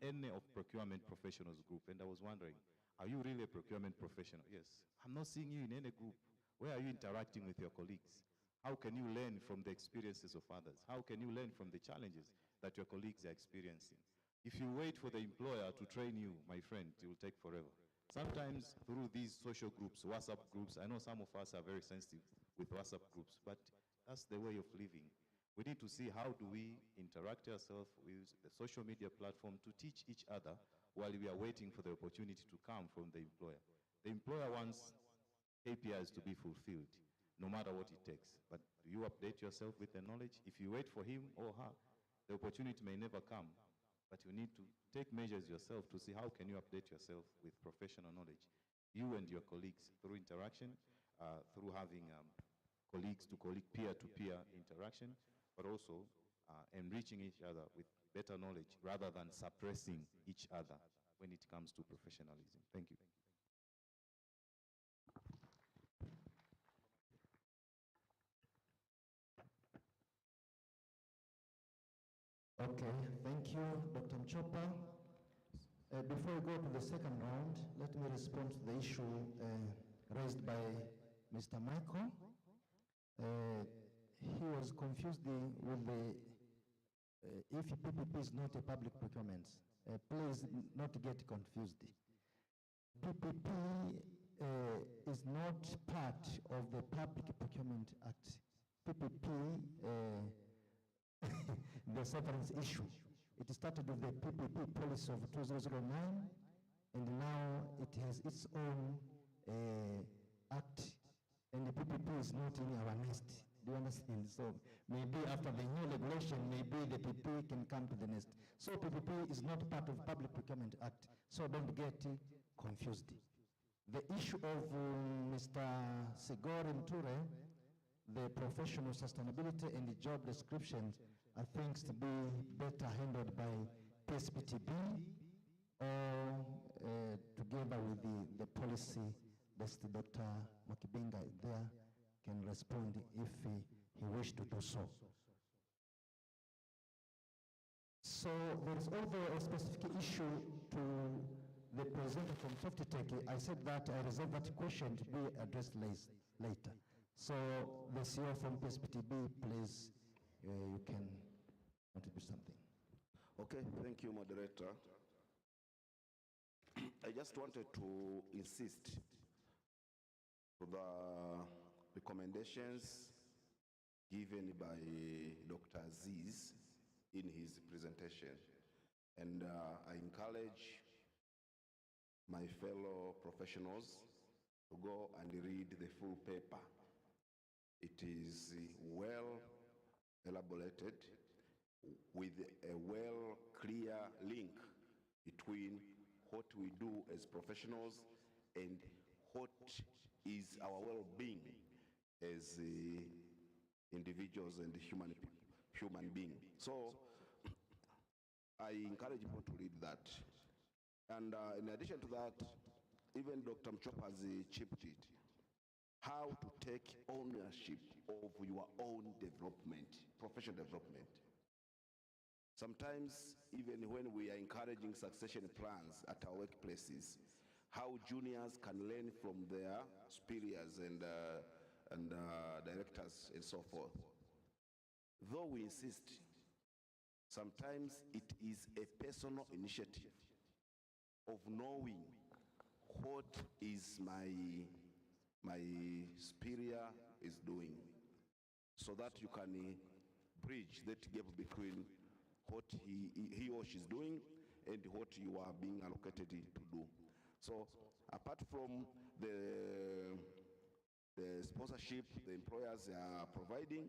any of procurement professionals group, and I was wondering, are you really a procurement professional? Yes. I'm not seeing you in any group. Where are you interacting with your colleagues? How can you learn from the experiences of others? How can you learn from the challenges that your colleagues are experiencing? If you wait for the employer to train you, my friend, it will take forever. Sometimes through these social groups, WhatsApp groups, I know some of us are very sensitive with WhatsApp groups, but that's the way of living. We need to see how do we interact ourselves with the social media platform to teach each other while we are waiting for the opportunity to come from the employer. The employer wants KPIs to be fulfilled, no matter what it takes. But do you update yourself with the knowledge? If you wait for him or her, the opportunity may never come. But you need to take measures yourself to see how can you update yourself with professional knowledge. You and your colleagues through interaction, through having colleagues to colleague, peer-to-peer interaction, but also enriching each other with better knowledge rather than suppressing each other when it comes to professionalism. Thank you. Okay, thank you, Dr. Mchopa. Before we go to the second round, let me respond to the issue raised by Mr. Michael. He was confused with the, if PPP is not a public procurement. Please not get confused. PPP is not part of the Public Procurement Act. PPP, the severance issue. It started with the PPP policy of 2009, and now it has its own act, and the PPP is not in our nest. Do you understand? So maybe after the new regulation, maybe the PPP can come to the nest. So PPP is not part of Public Procurement Act, so don't get confused. The issue of Mr. Sigori Mture, the professional sustainability and the job descriptions are things to be better handled by PSPTB or together with the policy that Dr. Mwakibinga there can respond if he wishes to do so. So there is also a specific issue to the presenter from Softitech. I said that I reserve that question to be addressed later. So the CEO from PSPTB, please, you can contribute something. Okay, thank you, moderator. I just wanted to insist to the recommendations given by Dr. Aziz in his presentation. And I encourage my fellow professionals to go and read the full paper. It is well elaborated with a well clear link between what we do as professionals and what is our well-being as individuals and human beings. So I encourage people to read that. And in addition to that, even Dr. Mchop has chipped it. How to take ownership of your own development, professional development. Sometimes, even when we are encouraging succession plans at our workplaces, how juniors can learn from their superiors and directors and so forth. Though we insist, sometimes it is a personal initiative of knowing what is my superior is doing, so that you can bridge that gap between what he or she is doing and what you are being allocated to do. So apart from the sponsorship the employers are providing,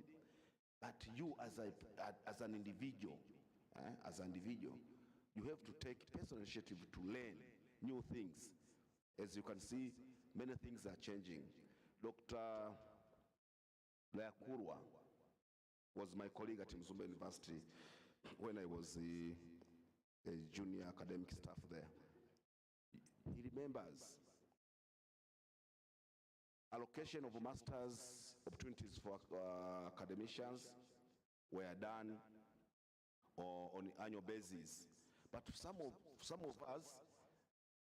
but you as an individual, you have to take personal initiative to learn new things. As you can see, many things are changing. Dr. Layakurwa was my colleague at Mzumbe University when I was a junior academic staff there. He remembers allocation of master's opportunities for academicians were done on an annual basis. But some of us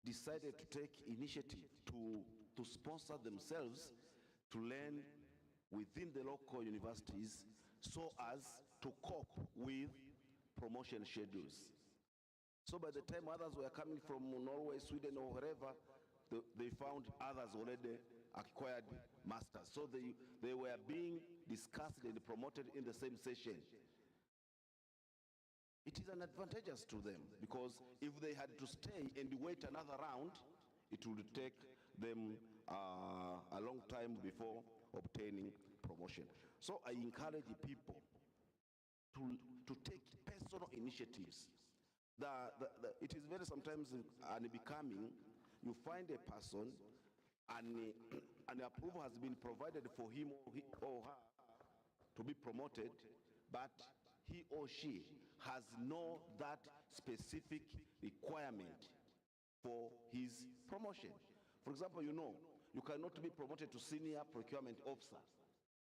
decided to take initiative to sponsor themselves to learn within the local universities so as to cope with promotion schedules. So by the time others were coming from Norway, Sweden, or wherever, they found others already acquired masters. So they were being discussed and promoted in the same session. It is an advantageous to them, because if they had to stay and wait another round, it would take them a long time before obtaining promotion. So I encourage people to take personal initiatives. It is very sometimes unbecoming. You find a person and an approval has been provided for him or her to be promoted, but he or she has no that specific requirement for his promotion. For example, you cannot be promoted to senior procurement officer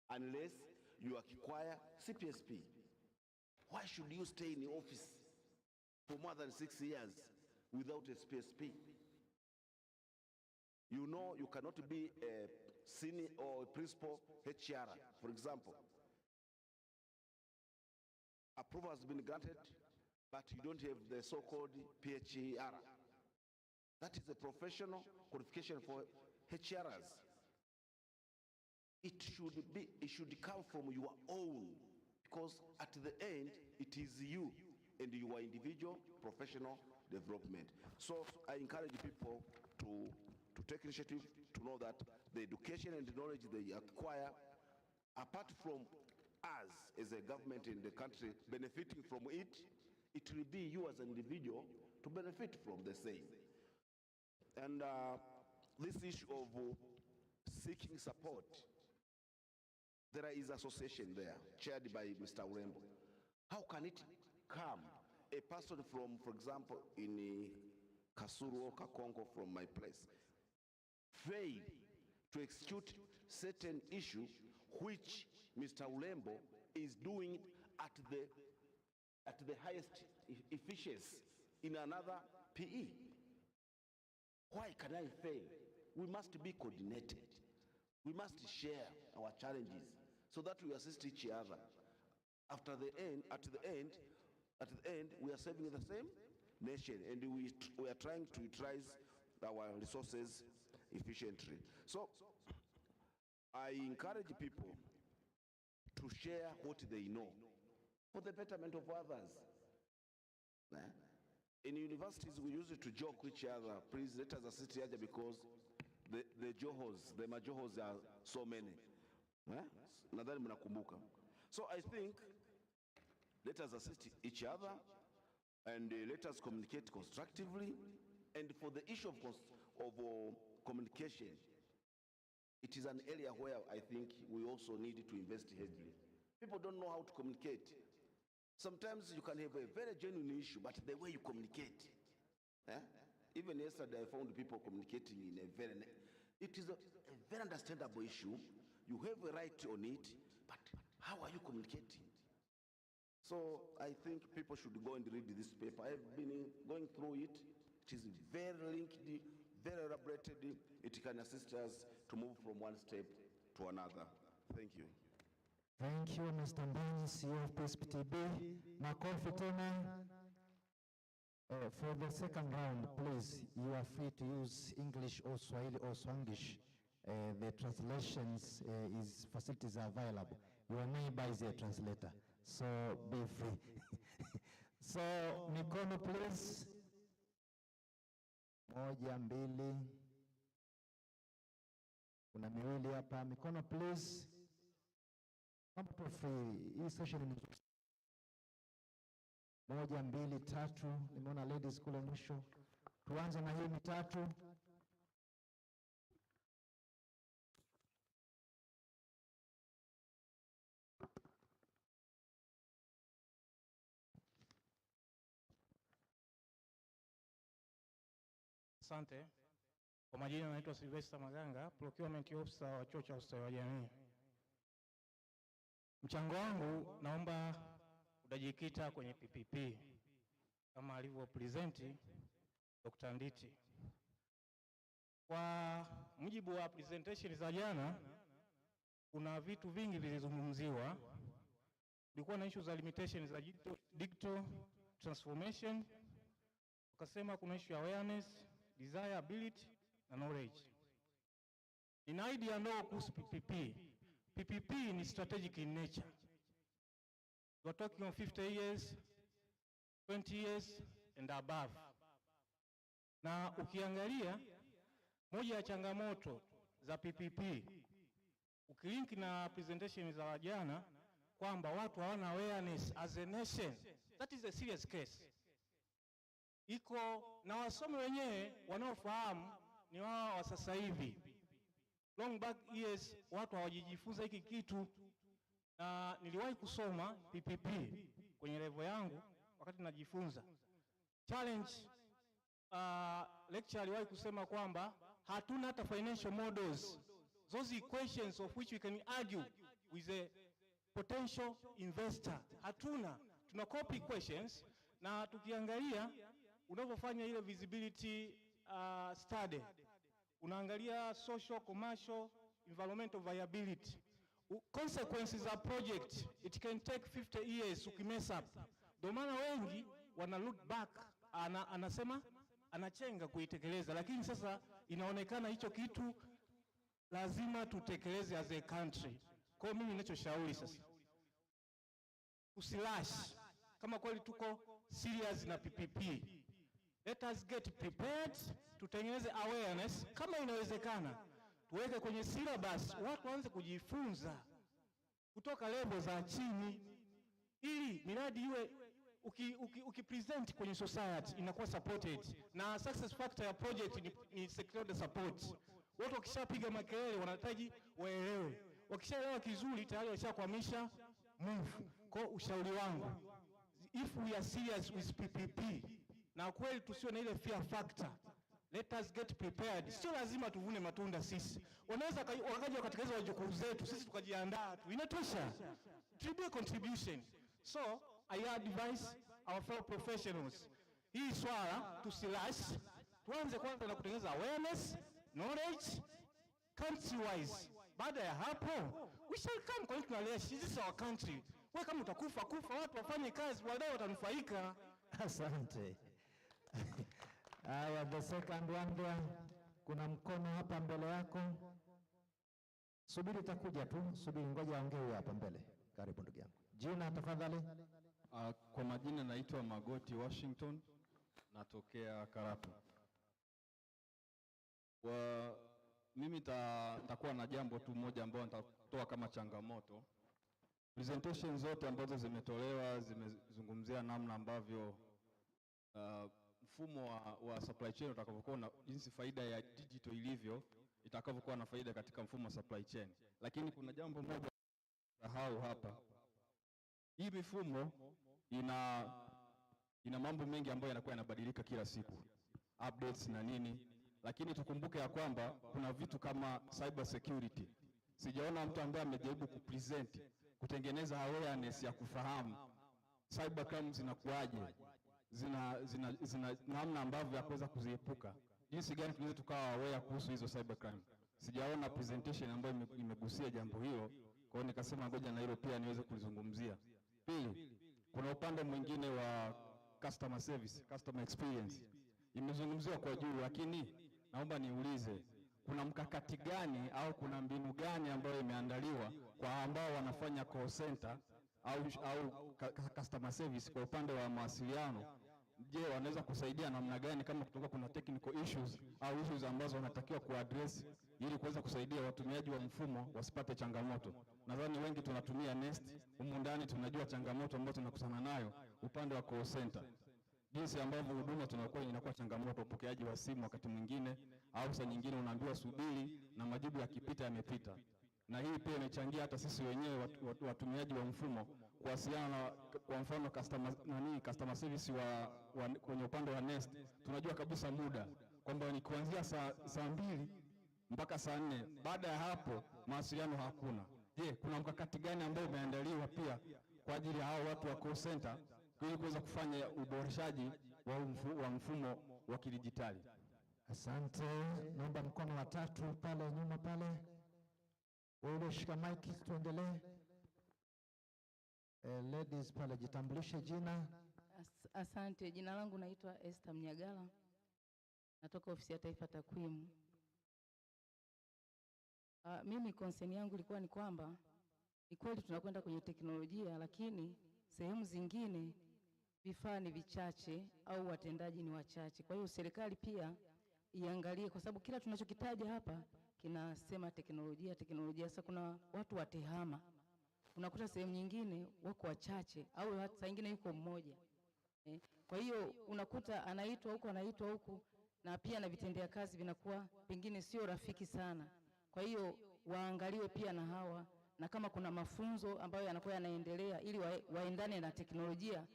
unless you acquire CPSP. Why should you stay in the office for more than 6 years without a CPSP? You cannot be a senior or a principal HR, for example. Approval has been granted, but you don't have the so-called PHR. That is a professional qualification for HRs. It should come from your own, because at the end, it is you and your individual professional development. So I encourage people to take initiative, to know that the education and the knowledge they acquire, apart from us as a government in the country benefiting from it, it will be you as an individual to benefit from the same. And this issue of seeking support, there is association there, chaired by Mr. Urembo. How can it come? A person from, for example, in Kasuru or Kakongo from my place, fail to execute certain issue which Mr. Urembo is doing at the highest efficiency in another PE. Why can I fail? We must be coordinated. We must share our challenges so that we assist each other. At the end, we are serving the same nation, and we are trying to utilize our resources efficiently. So I encourage people to share what they know for the betterment of others. In universities, we used to joke with each other, please let us assist each other because the majohos are so many. Nadhani mnakumbuka. So I think let us assist each other and let us communicate constructively. And for the issue of communication, it is an area where I think we also need to invest heavily. People don't know how to communicate. Sometimes you can have a very genuine issue, but the way you communicate. Even yesterday I found people communicating in a very, it is a very understandable issue. You have a right on it, but how are you communicating? So I think people should go and read this paper. I've been going through it. It is very linked, very elaborated. It can assist us to move from one step to another. Thank you. Thank you, Mr. Mbanyi, CEO of PSPTB. Makofi tena. For the second round, please, you are free to use English or Swahili or Swanglish. The translations facilities are available. Your neighbor is a translator, so be free. So, mikono please. Moja, mbili. Kuna miwili hapa. Mikono please. Mambo free. Hii session ni moja, mbili, tatu. Nimeona ladies kule mwisho. Tuanze na hii mitatu. Asante. Kwa majina naitwa Sylvester Maganga, Procurement Officer wa Chuo cha Ustawi wa Jamii. Mchango wangu naomba utajikita kwenye PPP kama alivyo presenti Dr. Nditi. Kwa mujibu wa presentation za jana, kuna vitu vingi vilizungumziwa. Kulikuwa na issue za limitations za digital transformation. Ukasema kuna issue ya awareness, desirability na knowledge. Nina idea ndogo kuhusu PPP. PPP ni strategic in nature. We are talking of 50 years, 20 years and above. Na ukiangalia moja ya changamoto za PPP, ukilinki na presentation za jana kwamba watu hawana awareness as a nation, that is a serious case. Iko na wasomi wenyewe wanaofahamu ni wao wa sasa hivi. Long back years watu hawajijifunza hiki kitu, na niliwahi kusoma PPP kwenye level yangu wakati najifunza. Challenge lecture aliwahi kusema kwamba hatuna hata financial models, those equations of which we can argue with a potential investor. Hatuna, tuna copy equations, na tukiangalia unapofanya ile visibility study, unaangalia social, commercial, environmental viability. Consequences of project, it can take 50 years ukimess up. Ndio maana wengi wana look back, anasema anachenga kuitekeleza, lakini sasa inaonekana hicho kitu lazima tutekeleze as a country. Kwa mimi ninachoshauri sasa, usilash kama kweli tuko serious na PPP. Let us get prepared, tutengeneze awareness, kama inawezekana tuweke kwenye syllabus, watu waanze kujifunza kutoka level za chini, ili miradi iwe ukipresent kwenye society inakuwa supported. Na success factor ya project ni security support. Watu wakishapiga makelele wanahitaji waelewe, wakishaelewa kizuri tayari washakwamisha move. Kwa ushauri wangu, if we are serious with PPP na kweli tusiwe na ile fear factor, let us get prepared. Sio lazima tuvune matunda sisi. Wanaweza wakaja katika wajukumu zetu, sisi tukajiandaa tu. Inatosha. Tribute contribution. So, I advise our fellow professionals, hii swala tusilash, tuanze kwanza na kutengeneza awareness, knowledge, country wise. Baada ya hapo, we shall come kwa international. This is our country. Wewe kama utakufa, watu wafanye kazi, wadau watanufaika. Asante. The second one there, kuna mkono hapa mbele yako. Subiri utakuja tu, subiri ngoja aongee hapa mbele. Karibu ndugu yangu. Jina tafadhali. Kwa majina naitwa Magoti Washington, natokea Karatu. Mimi nitakuwa na jambo tu moja ambalo nitatoa kama changamoto. Presentation zote ambazo zimetolewa zimezungumzia namna ambavyo mfumo wa supply chain utakavyokuwa na jinsi faida ya digital ilivyo itakavyokuwa na faida katika mfumo wa supply chain. Lakini kuna jambo moja sahau hapa. Hii mifumo ina mambo mengi ambayo yanakuwa yanabadilika kila siku, updates na nini, lakini tukumbuke ya kwamba kuna vitu kama cyber security. Sijaona mtu ambaye amejaribu kutengeneza awareness ya kufahamu cyber crimes zinakuaje, zina namna ambavyo ya kuweza kuziepuka, jinsi gani tunaweza tukawa aware kuhusu hizo cyber crime. Sijaona presentation ambayo imegusia jambo hilo, kwa hiyo nikasema ngoja na hilo pia niweze kulizungumzia. Pili, kuna upande mwingine wa customer service, customer experience. Imezungumziwa kwa juu, lakini naomba niulize, kuna mkakati gani au kuna mbinu gani ambayo imeandaliwa kwa ambao wanafanya call center au customer service kwa upande wa mawasiliano? Je, wanaweza kusaidia namna gani kama kutoka kuna technical issues au issues ambazo wanatakiwa kuaddress ili kuweza kusaidia watumiaji wa mfumo wasipate changamoto? Nadhani wengi tunatumia Nest, humu ndani tunajua changamoto ambazo tunakutana nayo upande wa call center. Jinsi ambavyo huduma inakuwa changamoto, upokeaji wa simu wakati mwingine, au saa nyingine unaambiwa subiri na majibu yakipita yamepita. Na hii pia imechangia hata sisi wenyewe watumiaji wa mfumo kuwasiliana, kwa mfano customer service kwenye upande wa Nest, tunajua kabisa muda kwamba ni kuanzia saa 2 mpaka saa 4. Baada ya hapo mawasiliano hakuna. Je, kuna mkakati gani ambao umeandaliwa pia kwa ajili ya hao watu wa call center ili kuweza kufanya uboreshaji wa mfumo wa kidijitali? Asante. Naomba mkono wa tatu pale nyuma pale. Wewe shika mic tuendelee. Ladies pale, jitambulishe jina. Asante. Jina langu naitwa Esther Mnyagala. Natoka ofisi ya Taifa Takwimu. Mimi concern yangu ilikuwa ni kwamba ni kweli tunakwenda kwenye teknolojia, lakini sehemu zingine vifaa ni vichache au watendaji ni wachache. Kwa hiyo serikali pia iangalie, kwa sababu kila tunachokitaja hapa kinasema teknolojia. Sasa kuna watu watehama, unakuta sehemu nyingine wako wachache au saa nyingine yuko mmoja. Kwa hiyo unakuta anaitwa huku na pia na vitendea kazi vinakuwa pengine sio rafiki sana. Kwa hiyo waangaliwe pia na hawa, na kama kuna mafunzo ambayo yanakuwa yanaendelea ili waendane na teknolojia,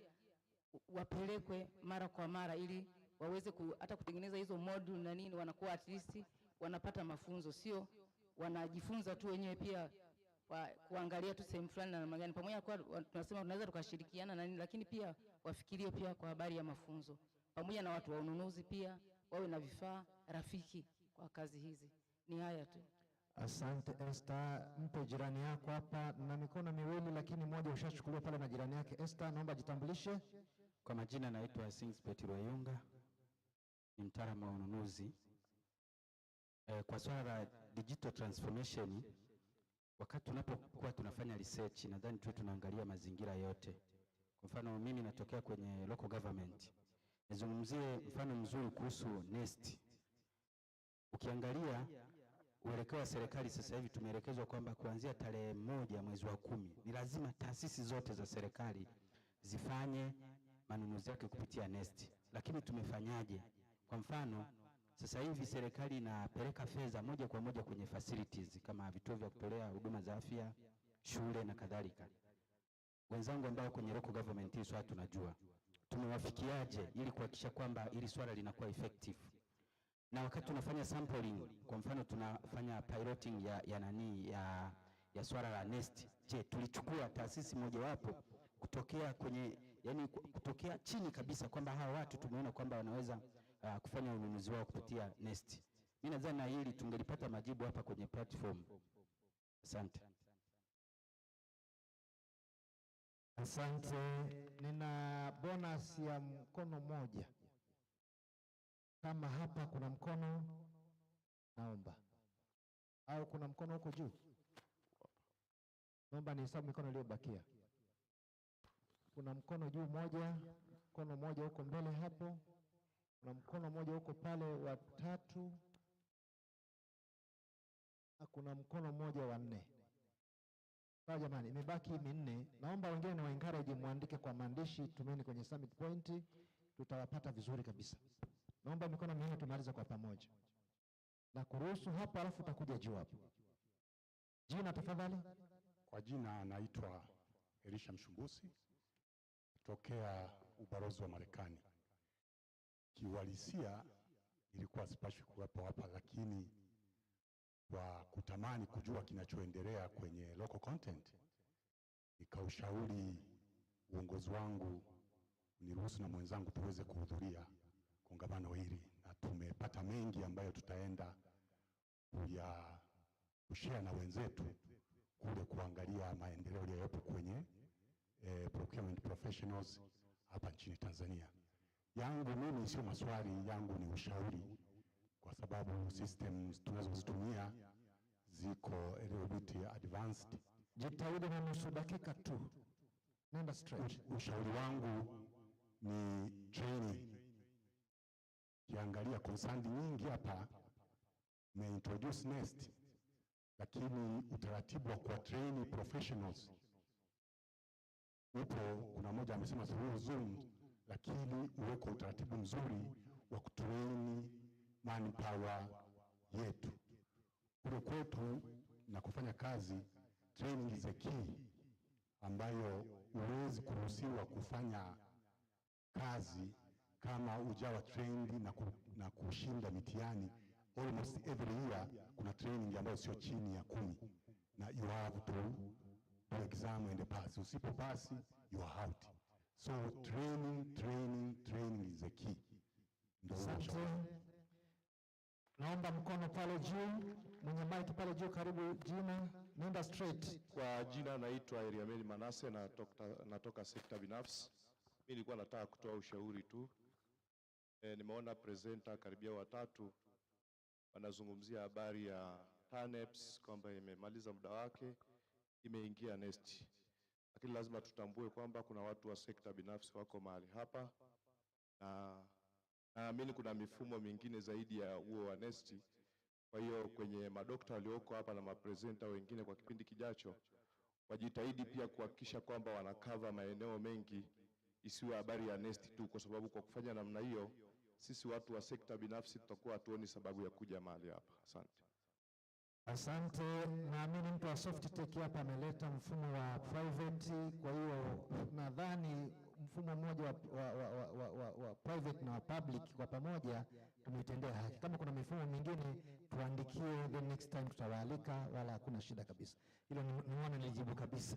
wapelekwe mara kwa mara ili waweze hata kutengeneza hizo module na nini, wanakuwa at least wanapata mafunzo, sio wanajifunza tu wenyewe, pia kuangalia tu sehemu fulani na namna gani. Pamoja kwa tunasema tunaweza tukashirikiana na nini, lakini pia wafikirie pia kwa habari ya mafunzo, pamoja na watu wa ununuzi pia wawe na vifaa rafiki kwa kazi hizi. Ni haya tu. Asante Esther. Mpe jirani yako hapa, na mikono miwili lakini mmoja ushachukuliwa pale na jirani yake. Esther, naomba jitambulishe. Kwa majina naitwa Sings Petro Yunga, ni mtaalamu wa ununuzi. Kwa swala la digital transformation, wakati tunapokuwa tunafanya research, nadhani tunaangalia mazingira yote. Kwa mfano mimi natokea kwenye local government. Nizungumzie mfano mzuri kuhusu Nest. Ukiangalia uelekeo wa serikali sasa hivi, tumeelekezwa kwamba kuanzia tarehe 1 mwezi wa 10 ni lazima taasisi zote za serikali zifanye manunuzi yake kupitia Nest. Lakini tumefanyaje? Kwa mfano sasa hivi serikali inapeleka fedha moja kwa moja kwenye facilities kama vituo vya kutolea huduma za afya, shule na kadhalika. Wenzangu ambao kwenye local government hii swala tunajua. Tumewafikiaje ili kuhakikisha kwamba ili swala linakuwa effective? Na wakati tunafanya sampling, kwa mfano tunafanya piloting ya swala la Nest. Je, tulichukua taasisi mojawapo kutokea kutokea chini kabisa kwamba hawa watu tumeona kwamba wanaweza kufanya ununuzi wao kupitia Nest. Mimi nadhani na hili tungelipata majibu hapa kwenye platform. Asante. Asante. Nina bonus ya mkono mmoja. Kama hapa kuna mkono, naomba. Au kuna mkono huko juu? Naomba nihesabu mikono iliyobakia. Kuna mkono juu moja, mkono mmoja huko mbele hapo. Kuna mkono mmoja huko pale wa 3. Na kuna mkono mmoja wa 4. Sawa jamani, imebaki 4. Naomba wengine ni encourage muandike kwa maandishi, tumeni kwenye summit point, tutawapata vizuri kabisa. Naomba mikono 4 tumalize kwa pamoja. Na kuruhusu hapa alafu utakuja juu hapo. Jina tafadhali? Kwa jina anaitwa Elisha Mshumbusi, kutokea ubalozi wa Marekani. Kiuhalisia ilikuwa sipashi kuwepo hapa, lakini kwa kutamani kujua kinachoendelea kwenye local content, nikaushauri uongozi wangu niruhusu na mwenzangu tuweze kuhudhuria kongamano hili, na tumepata mengi ambayo tutaenda kushare na wenzetu kule, kuangalia maendeleo yaliyopo kwenye procurement professionals hapa nchini Tanzania. Yangu mimi sio maswali, yangu ni ushauri, kwa sababu systems tunazozitumia ziko a little bit advanced. Jitahidi na nusu dakika tu. Nenda straight. Ushauri wangu ni training. Kiangalia concern nyingi hapa introduce NeST, lakini utaratibu wa kwa train professionals upo. Kuna mmoja amesema through Zoom, lakini uweko utaratibu mzuri wa kutrain manpower yetu kule kwetu na kufanya kazi. Training is a key, ambayo huwezi kuruhusiwa kufanya kazi kama ujawa trained na kushinda mitihani. Almost every year kuna training ambayo sio chini ya 10, na you have to do exam and pass. Usipo pass, you are out. So training is the key. Asante. Naomba mkono pale juu, mwenye mic pale juu, karibu jina, nenda straight. Kwa jina naitwa Eliameli Manase, natoka sekta binafsi. Mimi nilikuwa nataka kutoa ushauri tu. Nimeona presenter karibia watatu wanazungumzia habari ya TANEPS kwamba imemaliza muda wake, imeingia NeST. Lakini lazima tutambue kwamba kuna watu wa sekta binafsi wako mahali hapa, na naamini kuna mifumo mingine zaidi ya huo wa NeST. Kwa hiyo kwenye madokta walioko hapa na mapresenter wengine, kwa kipindi kijacho wajitahidi pia kuhakikisha kwamba wanakava maeneo mengi, isiwe habari ya NeST tu, kwa sababu kwa kufanya namna hiyo sisi watu wa sekta binafsi tutakuwa hatuoni sababu ya kuja mahali hapa. Asante. Asante. Naamini mtu wa Softtech hapa ameleta mfumo wa private, kwa hiyo nadhani mfumo mmoja wa private na wa public kwa pamoja tumetendea haki. Kama kuna mifumo mingine tuandikie, the next time tutawaalika, wala hakuna shida kabisa. Hilo nimeona nilijibu kabisa.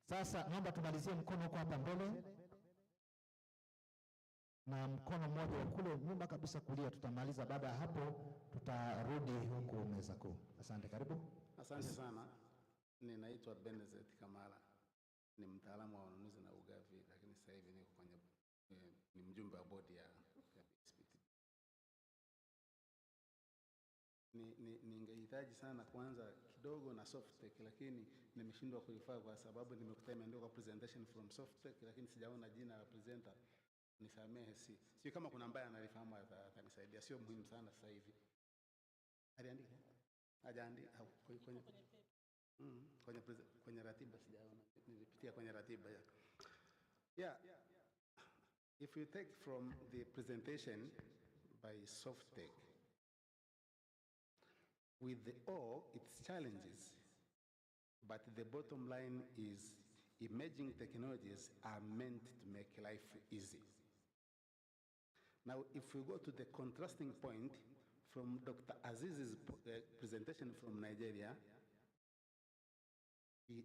Sasa naomba tumalizie mkono huko hapa mbele, na mkono mmoja kule nyuma kabisa kulia tutamaliza. Baada ya hapo tutarudi huku meza kuu. Asante, karibu. Asante sana. Ninaitwa Benezet Kamala. Ni mtaalamu wa ununuzi na ugavi, lakini sasa hivi niko kwenye ni mjumbe wa bodi ya BSPT. Ningehitaji sana kwanza kidogo na Softtech, lakini nimeshindwa kuifaa kwa sababu nimekuta imeandikwa presentation from Softtech, lakini sijaona jina la presenter. Nisamehe, si kama kuna ambaye analifahamu atanisaidia. Sio muhimu sana sasa hivi. Aliandika? Hajaandika kwenye ratiba, sijaona. Nilipitia kwenye ratiba ya. Yeah. If you take from the presentation by Softtech, with all its challenges, but the bottom line is emerging technologies are meant to make life easy. Now, if we go to the contrasting point from Dr. Aziz's presentation from Nigeria,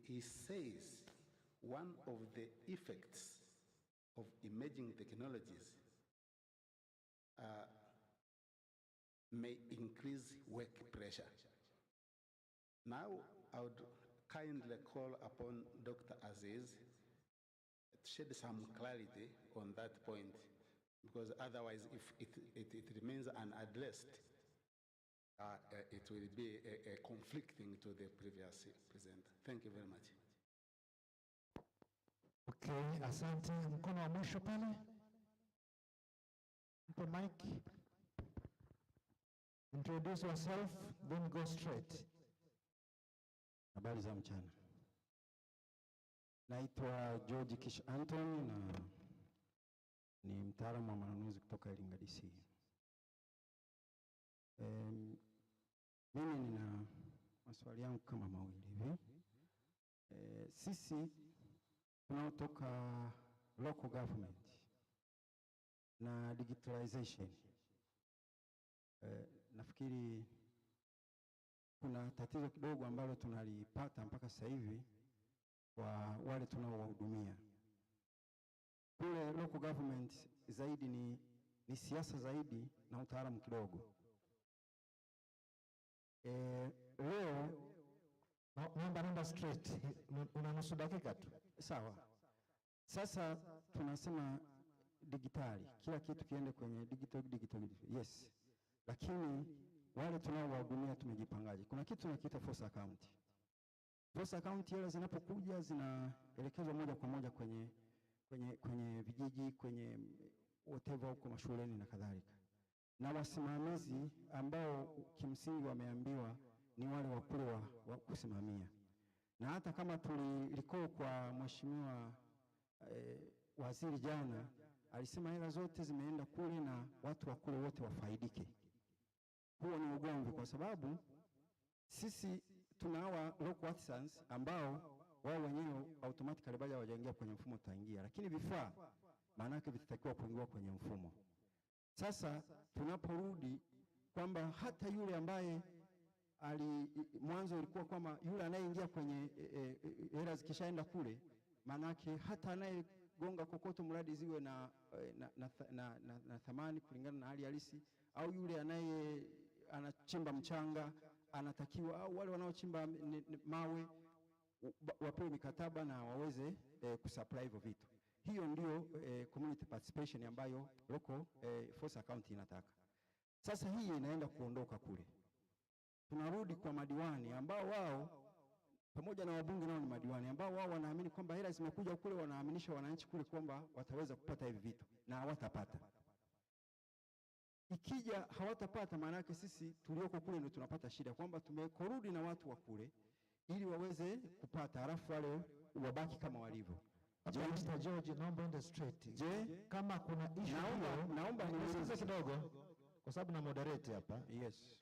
he says one of the effects of emerging technologies may increase work pressure. Now, I would kindly call upon Dr. Aziz to shed some clarity on that point, because otherwise, if it remains unaddressed, it will be a conflicting to the previous presenter. Thank you very much. Okay, asante. Mkono wa mwisho pale. Mpo mic. Introduce yourself, then go straight. Habari za mchana. Naitwa George Kish Anthony na ni mtaalamu wa manunuzi kutoka Iringa DC. Mimi nina maswali yangu kama mawili hivi. Sisi tunaotoka local government na digitalization, nafikiri kuna tatizo kidogo ambalo tunalipata mpaka sasa hivi kwa wale tunaowahudumia. Kule local government zaidi ni siasa zaidi na utaalamu kidogo. Leo naomba straight, una nusu dakika tu. Sawa. Sasa tunasema digitali, kila kitu kiende kwenye digital. Yes. Lakini wale tunaowahudumia tumejipangaje? Kuna kitu tunakiita force account. Force account hela zinapokuja zinaelekezwa moja kwa moja kwenye vijiji, kwenye whatever huko mashuleni na kadhalika. Na wasimamizi ambao kimsingi wameambiwa ni wale wakule wa kusimamia. Na hata kama tuliliko kwa mheshimiwa waziri jana, alisema hela zote zimeenda kule na watu wa kule wote wafaidike. Huo ni ugomvi, kwa sababu sisi tuna hawa local artisans ambao wao wenyewe automatically baada hawajaingia kwenye mfumo tutaingia, lakini vifaa maana yake vitatakiwa kuingia kwenye mfumo. Sasa tunaporudi kwamba hata yule ambaye mwanzo ilikuwa kwamba yule anayeingia kwenye hela zikishaenda kule, maana yake hata anayegonga kokoto mradi ziwe na thamani kulingana na hali halisi, au yule anachimba mchanga anatakiwa, au wale wanaochimba mawe wapewe mikataba na waweze kusupply hivyo vitu. Hiyo ndio community participation ambayo local force account inataka. Sasa hii inaenda kuondoka kule. Tunarudi kwa madiwani ambao wao pamoja na wabunge nao ni madiwani ambao wao wanaamini kwamba hela zimekuja kule, wanaaminisha wananchi kule kwamba wataweza kupata hivi vitu na hawatapata. Ikija hawatapata, maana yake sisi tulioko kule ndio tunapata shida kwamba tumekorudi na watu wa kule ili waweze kupata, halafu wale wabaki kama walivyo. Mr. George, naomba ende straight. Je, kama kuna issue naomba niulize kidogo kwa sababu na moderate hapa. Yes.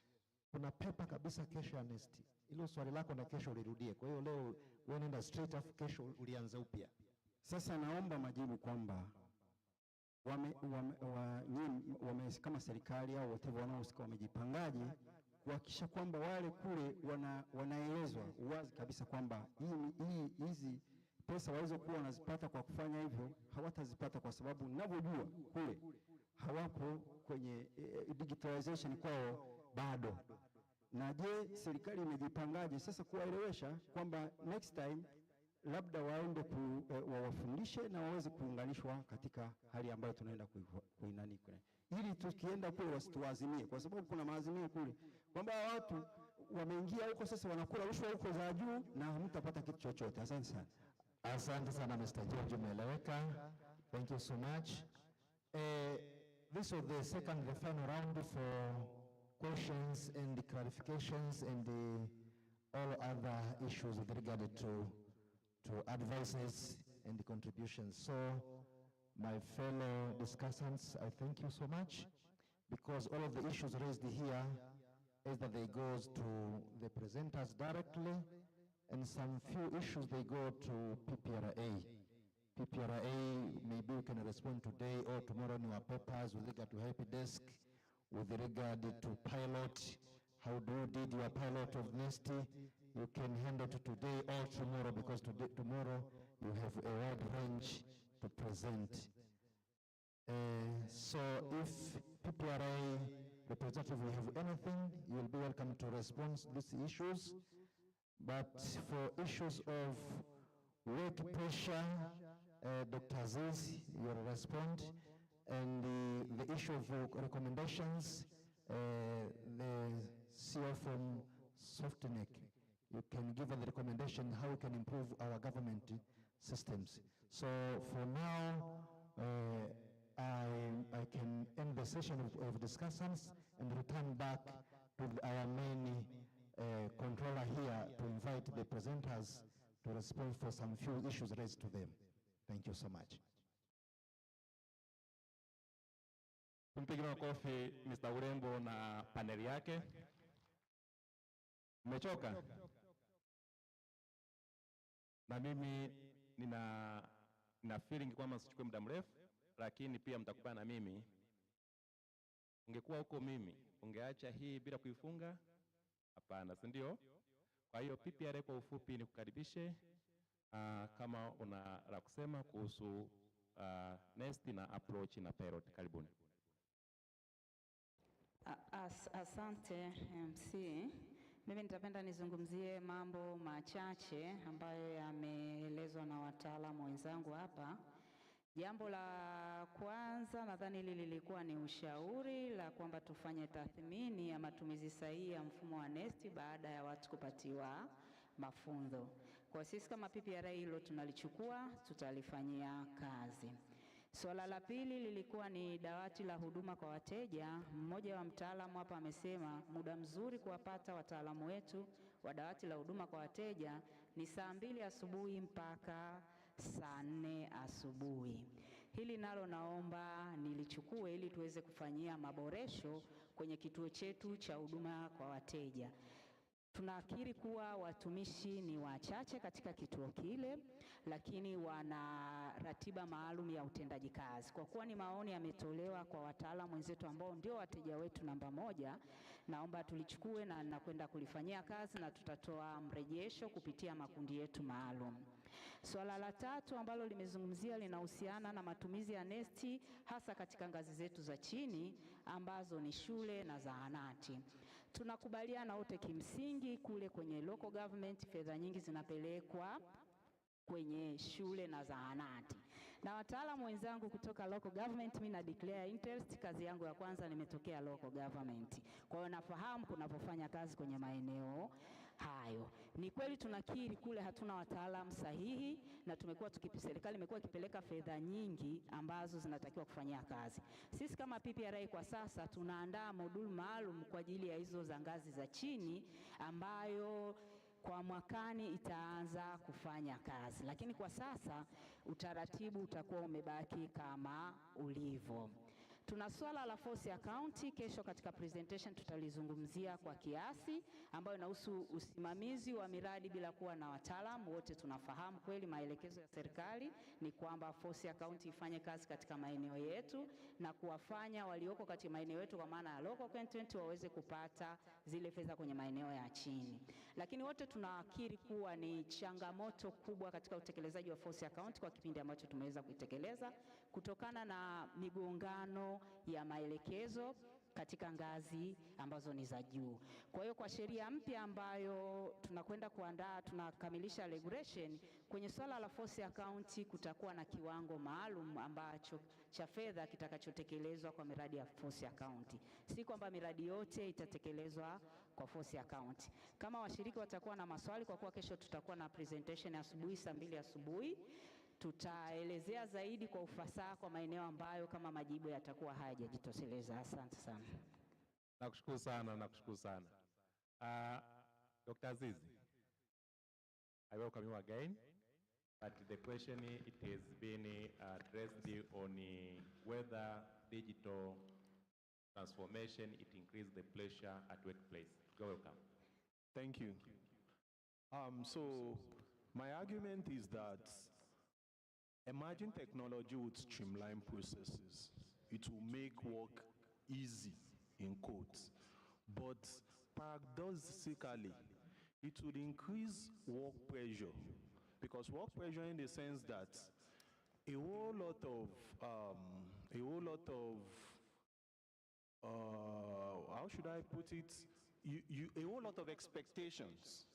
Kuna pepa kabisa kesho amnesty. Hilo swali lako na kesho ulirudie. Kwa hiyo leo wewe nenda straight afu kesho ulianza upya. Sasa naomba majibu kwamba kama serikali au whatever wanaohusika wamejipangaje kuhakikisha kwamba wale kule wanaelezwa uwazi kabisa kwamba hizi pesa waweze kuwa wanazipata kwa kufanya hivyo, hawatazipata kwa sababu ninavyojua kule hawapo kwenye digitalization kwao bado. Na je, serikali imejipangaje sasa kuwaelewesha kwamba next time labda waende wawafundishe na waweze kuunganishwa katika hali ambayo tunaenda kuinani kule, ili tukienda kule wasituazimie, kwa sababu kuna maazimio kule kwamba watu wameingia huko sasa wanakula rushwa huko za juu na hamtapata kitu chochote. Asante sana. Asante sana Mr. George, umeeleweka. Thank you so much. This was the final round for questions and clarifications and all other issues with regard to advices and contributions. So, my fellow discussants, I thank you so much, because all of the issues raised here, either they goes to the presenters directly, and some few issues they go to PPRA. PPRA, maybe you can respond today or tomorrow in your papers with regard to help desk, with regard to pilot, how do you did your pilot of NESTI, you can handle it today or tomorrow, because tomorrow you have a wide range to present. So if PPRA representative will have anything, you will be welcome to respond to these issues. But for issues of work pressure, Dr. Aziz, you will respond. And the issue of recommendations, the CEO from Softneck, you can give the recommendation how we can improve our government systems. So for now, I can end the session of discussions and return back to our main controller here to invite the presenters to respond for some few issues raised to them. Thank you so much. Tumpigie makofi Mr. Urembo na paneli yake. Mmechoka? Na mimi nina na feeling kwamba sichukue muda mrefu, lakini pia mtakubana na mimi. Ungekuwa huko mimi, ungeacha hii bila kuifunga? Hapana, si ndio? Kwa hiyo PPRA kwa ufupi ni kukaribishe kama una la kusema kuhusu NeST na approach na payroll. Karibuni. Asante MC. Mimi nitapenda nizungumzie mambo machache ambayo yameelezwa na wataalamu wenzangu hapa. Jambo la kwanza nadhani hili lilikuwa ni ushauri la kwamba tufanye tathmini ya matumizi sahihi ya mfumo wa NeST baada ya watu kupatiwa mafunzo. Kwa sisi kama PPRA hilo tunalichukua, tutalifanyia kazi. Swala la pili lilikuwa ni dawati la huduma kwa wateja. Mmoja wa mtaalamu hapa amesema muda mzuri kuwapata wataalamu wetu wa dawati la huduma kwa wateja ni saa 2 asubuhi mpaka saa 4 asubuhi. Hili nalo naomba nilichukue ili tuweze kufanyia maboresho kwenye kituo chetu cha huduma kwa wateja. Tunakiri kuwa watumishi ni wachache katika kituo kile, lakini wana ratiba maalum ya utendaji kazi. Kwa kuwa ni maoni yametolewa kwa wataalamu wenzetu ambao ndio wateja wetu namba 1, naomba tulichukue na nakwenda kulifanyia kazi na tutatoa mrejesho kupitia makundi yetu maalum. Swala la tatu ambalo limezungumzia linahusiana na matumizi ya NeST hasa katika ngazi zetu za chini ambazo ni shule na zahanati. Tunakubaliana wote kimsingi kule kwenye local government fedha nyingi zinapelekwa kwenye shule na zahanati. Na wataalamu wenzangu kutoka local government, mimi na declare interest, kazi yangu ya kwanza nimetokea local government. Kwa hiyo nafahamu kunapofanya kazi kwenye maeneo hayo. Ni kweli tunakiri kule hatuna wataalamu sahihi na serikali imekuwa ikipeleka fedha nyingi ambazo zinatakiwa kufanyia kazi. Sisi kama PPRA kwa sasa tunaandaa moduli maalum kwa ajili ya hizo za ngazi za chini ambayo kwa mwakani itaanza kufanya kazi. Lakini kwa sasa utaratibu utakuwa umebaki kama ulivyo. Tuna swala la force account, kesho katika presentation tutalizungumzia kwa kiasi, ambayo inahusu usimamizi wa miradi bila kuwa na wataalamu. Wote tunafahamu kweli maelekezo ya serikali ni kwamba force account ifanye kazi katika maeneo yetu na kuwafanya walioko katika maeneo yetu kwa maana ya local content waweze kupata zile fedha kwenye maeneo ya chini. Lakini wote tunakiri kuwa ni changamoto kubwa katika utekelezaji wa force account kwa kipindi ambacho tumeweza kuitekeleza kutokana na migongano ya maelekezo katika ngazi ambazo ni za juu. Kwa hiyo kwa sheria mpya ambayo tunakwenda kuandaa, tunakamilisha regulation kwenye swala la force account, kutakuwa na kiwango maalum ambacho cha fedha kitakachotekelezwa kwa miradi ya force account. Si kwamba miradi yote itatekelezwa kwa force account. Kama washiriki watakuwa na maswali, kwa kuwa kesho tutakuwa na presentation asubuhi saa 2 asubuhi, tutaelezea zaidi kwa ufasaha kwa maeneo ambayo kama majibu yatakuwa hayajitosheleza. Asante sana. Nakushukuru sana, nakushukuru sana. Dr. Aziz, I welcome you again. But the question it has been addressed on whether digital transformation it increases the pressure at workplace. You're welcome. Thank you. So my argument is that emerging technology would streamline processes. It will make work easy, in quotes. But paradoxically, it would increase work pressure. Because work pressure in the sense that a whole lot of how should I put it? A whole lot of expectations.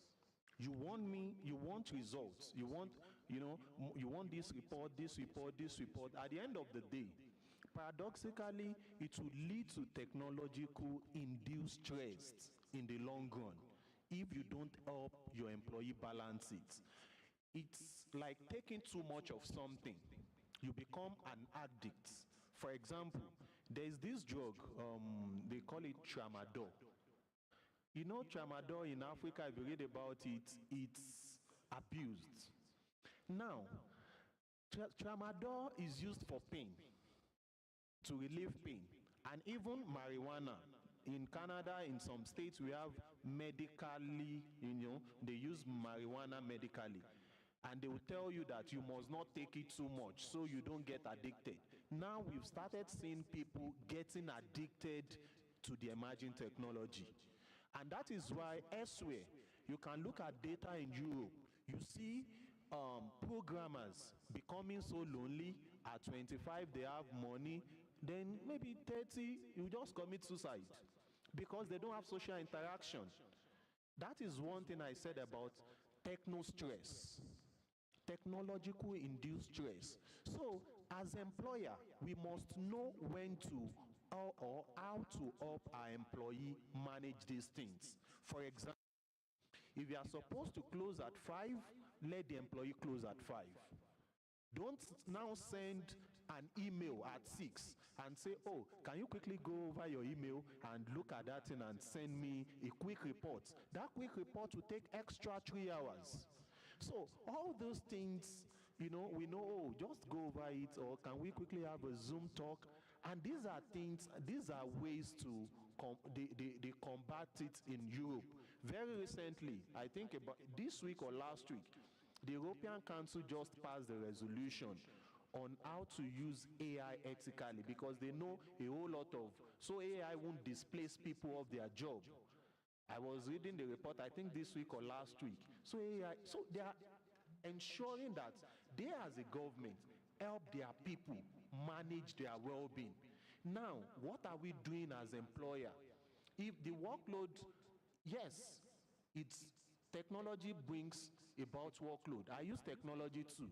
You want results. You want this report, this report, this report. At the end of the day, paradoxically, it would lead to technological induced stress in the long run if you don't help your employee balance it. It's like taking too much of something. You become an addict. For example, there's this drug, they call it tramadol. You know, tramadol in Africa, if you read about it, it's abused. Now, tramadol is used for pain, to relieve pain, and even marijuana. In Canada, in some states, we have medically, they use marijuana medically. and they will tell you that you must not take it too much so you don't get addicted. Now we've started seeing people getting addicted to the emerging technology. And that is why elsewhere, you can look at data in Europe. You see programmers becoming so lonely. At 25, they have money. Then maybe 30, you just commit suicide because they don't have social interaction. That is one thing I said about techno stress, technological induced stress. So as employer, we must know when to or how to help our employee manage these things. For example, if you are supposed to close at 5, let the employee close at 5. Don't now send an email at 6 and say, oh, can you quickly go over your email and look at that thing and send me a quick report. That quick report will take extra 3 hours. So all those things, we know, oh, just go over it, or can we quickly have a Zoom talk? And these are things, these are ways to they combat it in Europe. Very recently, I think about this week or last week, the European Council just passed a resolution on how to use AI ethically, because they know a whole lot of, so AI won't displace people of their job. I was reading the report, I think this week or last week. So AI, so they are ensuring that they as a government help their people manage their well-being. Now, what are we doing as employer? If the workload, yes, it's technology brings about workload. I use technology too.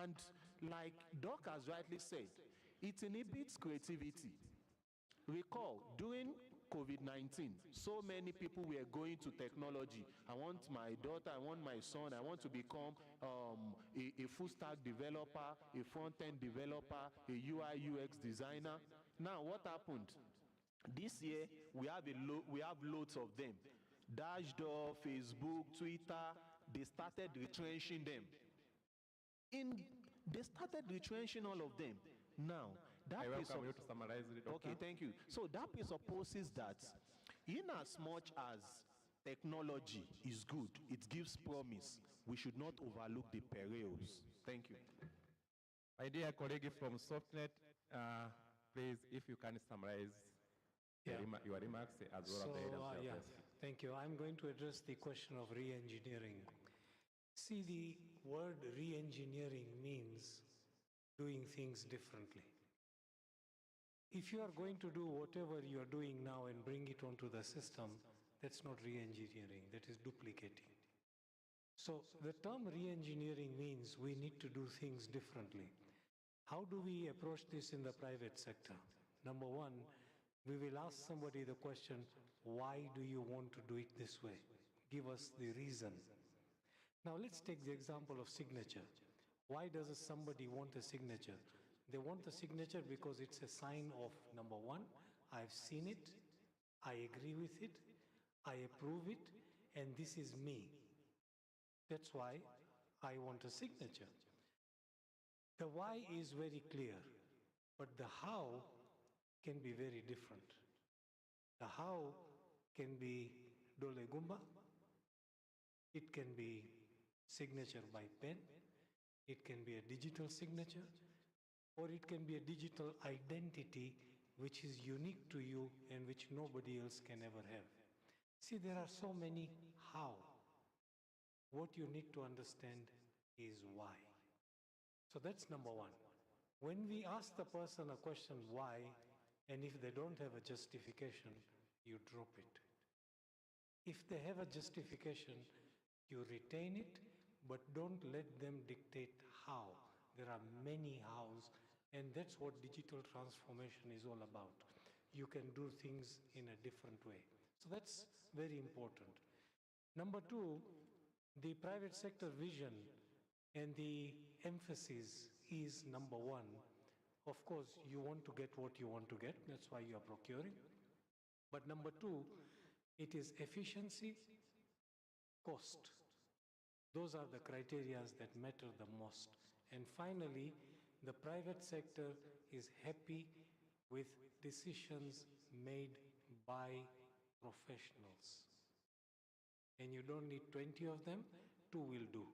And like Doc has rightly said, it inhibits creativity. Recall, during COVID-19, so many people were going to technology. I want my daughter, I want my son, I want to become a full stack developer, a front-end developer, a UI UX designer. Now, what happened? This year, we have loads of them. Dashdor, Facebook, Twitter, they started retrenching them. They started retrenching all of them. Now, that I welcome you to summarize it, Doctor. Okay, thank you. So that presupposes that in as much as technology is good, it gives promise, we should not overlook the perils. Thank you. My dear colleague from SoftNet, please, if you can summarize your remarks as well as the head of the Thank you. I'm going to address the question of re-engineering. See, the word re-engineering means doing things differently. If you are going to do whatever you are doing now and bring it onto the system, that's not re-engineering, that is duplicating. So the term re-engineering means we need to do things differently. How do we approach this in the private sector? Number one, we will ask somebody the question, why do you want to do it this way? Give us the reason. Now let's take the example of signature. Why does somebody want a signature? They want the signature because it's a sign of, number one, I've seen it, I agree with it, I approve it, and this is me. That's why I want a signature. The why is very clear, but the how can be very different. The how can be Dole Gumba, it can be signature by pen, it can be a digital signature, or it can be a digital identity which is unique to you and which nobody else can ever have. See, there are so many how. What you need to understand is why. So that's number one. When we ask the person a question why, and if they don't have a justification, you drop it. If they have a justification, you retain it, but don't let them dictate how. There are many hows, and that's what digital transformation is all about. You can do things in a different way. So that's very important. Number two, the private sector vision and the emphasis is number one. Of course, you want to get what you want to get. That's why you are procuring. But number two, it is efficiency, cost. Those are the criteria that matter the most. And finally, the private sector is happy with decisions made by professionals. And you don't need 20 of them, 2 will do.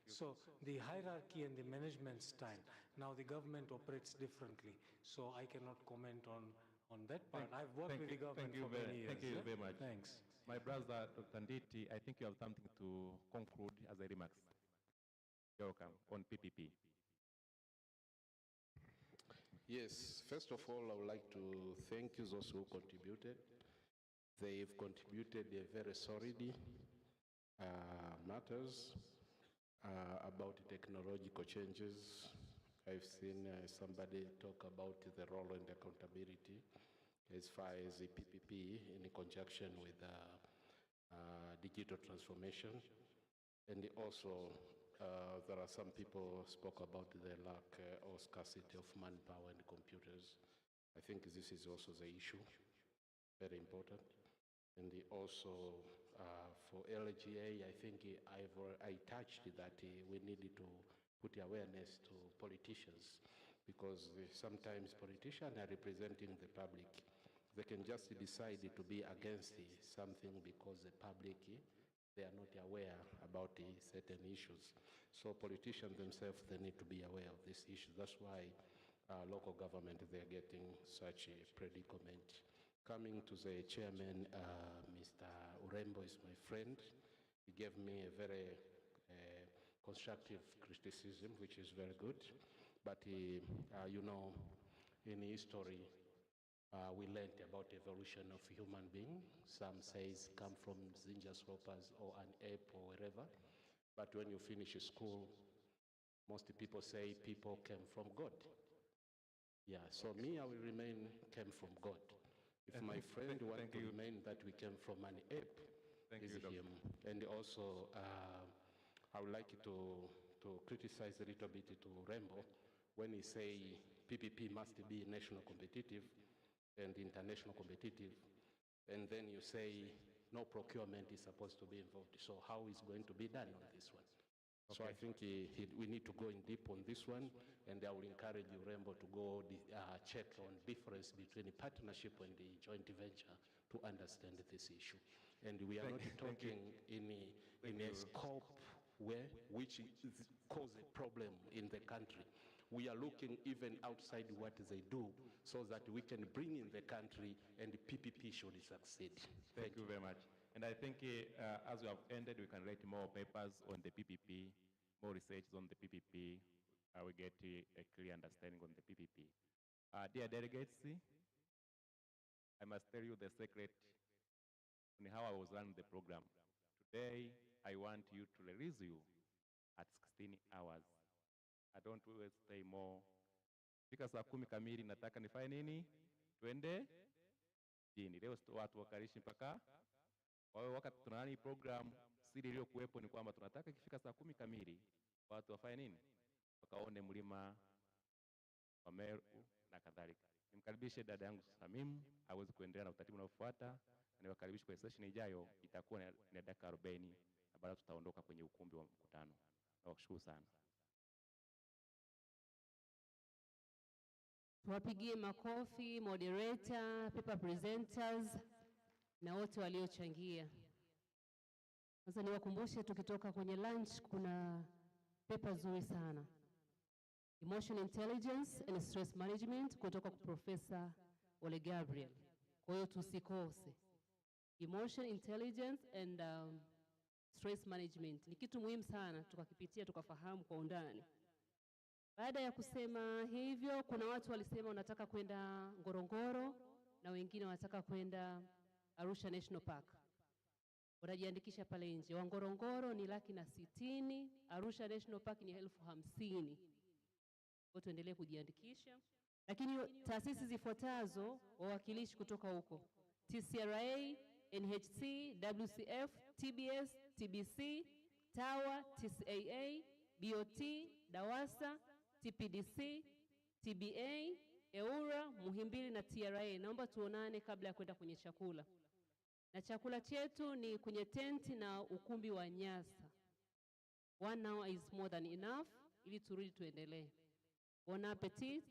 So the hierarchy and the management style, now the government operates differently, so I cannot comment on that part. I've worked with the government for many years. Thank you very much. Thanks. My brother, Dr. Nditi, I think you have something to conclude as a remarks. You're welcome on PPP. Yes, first of all, I would like to thank you those who contributed. They've contributed a very solid matters about technological changes. I've seen somebody talk about the role and accountability as far as the PPP in conjunction with digital transformation. And also, there are some people spoke about the lack or scarcity of manpower and computers. I think this is also the issue, very important. And also for LGA, I think I touched that we needed to put awareness to politicians, because sometimes politicians are representing the public. They can just decide to be against something because the public, they are not aware about certain issues. So politicians themselves, they need to be aware of this issue. That's why local government, they're getting such a predicament. Coming to the chairman, Mr. Urembo is my friend. He gave me a very constructive criticism, which is very good. But you know, in history, we learned about evolution of human being. Some says come from zinjaslopers or an ape or wherever. But when you finish school, most people say people came from God. Yeah, so me, I will remain came from God. If my friend wants to remain that we came from an ape, is him. And also, I would like to criticize a little bit to Rembo when he say PPP must be national competitive and international competitive, and then you say no procurement is supposed to be involved. So how is going to be done on this one? So I think we need to go in deep on this one, and I will encourage you, Rembo, to go check on difference between the partnership and the joint venture to understand this issue. And we are not talking in a scope which cause a problem in the country. We are looking even outside what they do so that we can bring in the country, and the PPP should succeed. Thank you very much. And I think as we have ended, we can write more papers on the PPP, more research on the PPP. We get a clear understanding on the PPP. Dear delegates, I must tell you the secret on how I was running the program. Today, I want you to release you at 16 hours. I don't always stay more. Fika saa 10 kamili nataka nifanye nini? Twende jini. Leo watu wakarishi mpaka. Kwa hiyo wakati tunani program, siri iliyokuwepo ni kwamba tunataka ikifika saa 10 kamili watu wafanye nini? Wakaone mlima wa Meru na kadhalika. Nimkaribishe dada yangu Samim aweze kuendelea na utaratibu unaofuata. Niwakaribishe kwa session ijayo, itakuwa ni dakika 40 na baada tutaondoka kwenye ukumbi wa mkutano. Nakushukuru sana. Tuwapigie makofi moderator, paper presenters na wote waliochangia. Sasa niwakumbushe tukitoka kwenye lunch kuna paper nzuri sana. Emotional Intelligence and Stress Management kutoka kwa Professor Ole Gabriel. Kwa hiyo tusikose. Emotional Intelligence and Stress Management ni kitu muhimu sana, tukakipitia tukafahamu kwa undani. Baada ya kusema hivyo, kuna watu walisema wanataka kwenda Ngorongoro na wengine wanataka kwenda Arusha National Park. Wanajiandikisha pale nje. Wa Ngorongoro ni 160,000, Arusha National Park ni 50,000. Kwa tuendelee kujiandikisha. Lakini taasisi zifuatazo wawakilishi kutoka huko: TCRA, NHC, WCF, TBS, TBC, TAWA, TCAA, BOT, DAWASA, TPDC, TBA, EURA, Muhimbili na TRA. Naomba tuonane kabla ya kwenda kwenye chakula. Na chakula chetu ni kwenye tenti na ukumbi wa Nyasa. 1 hour is more than enough ili turudi tuendelee. Bon appetit.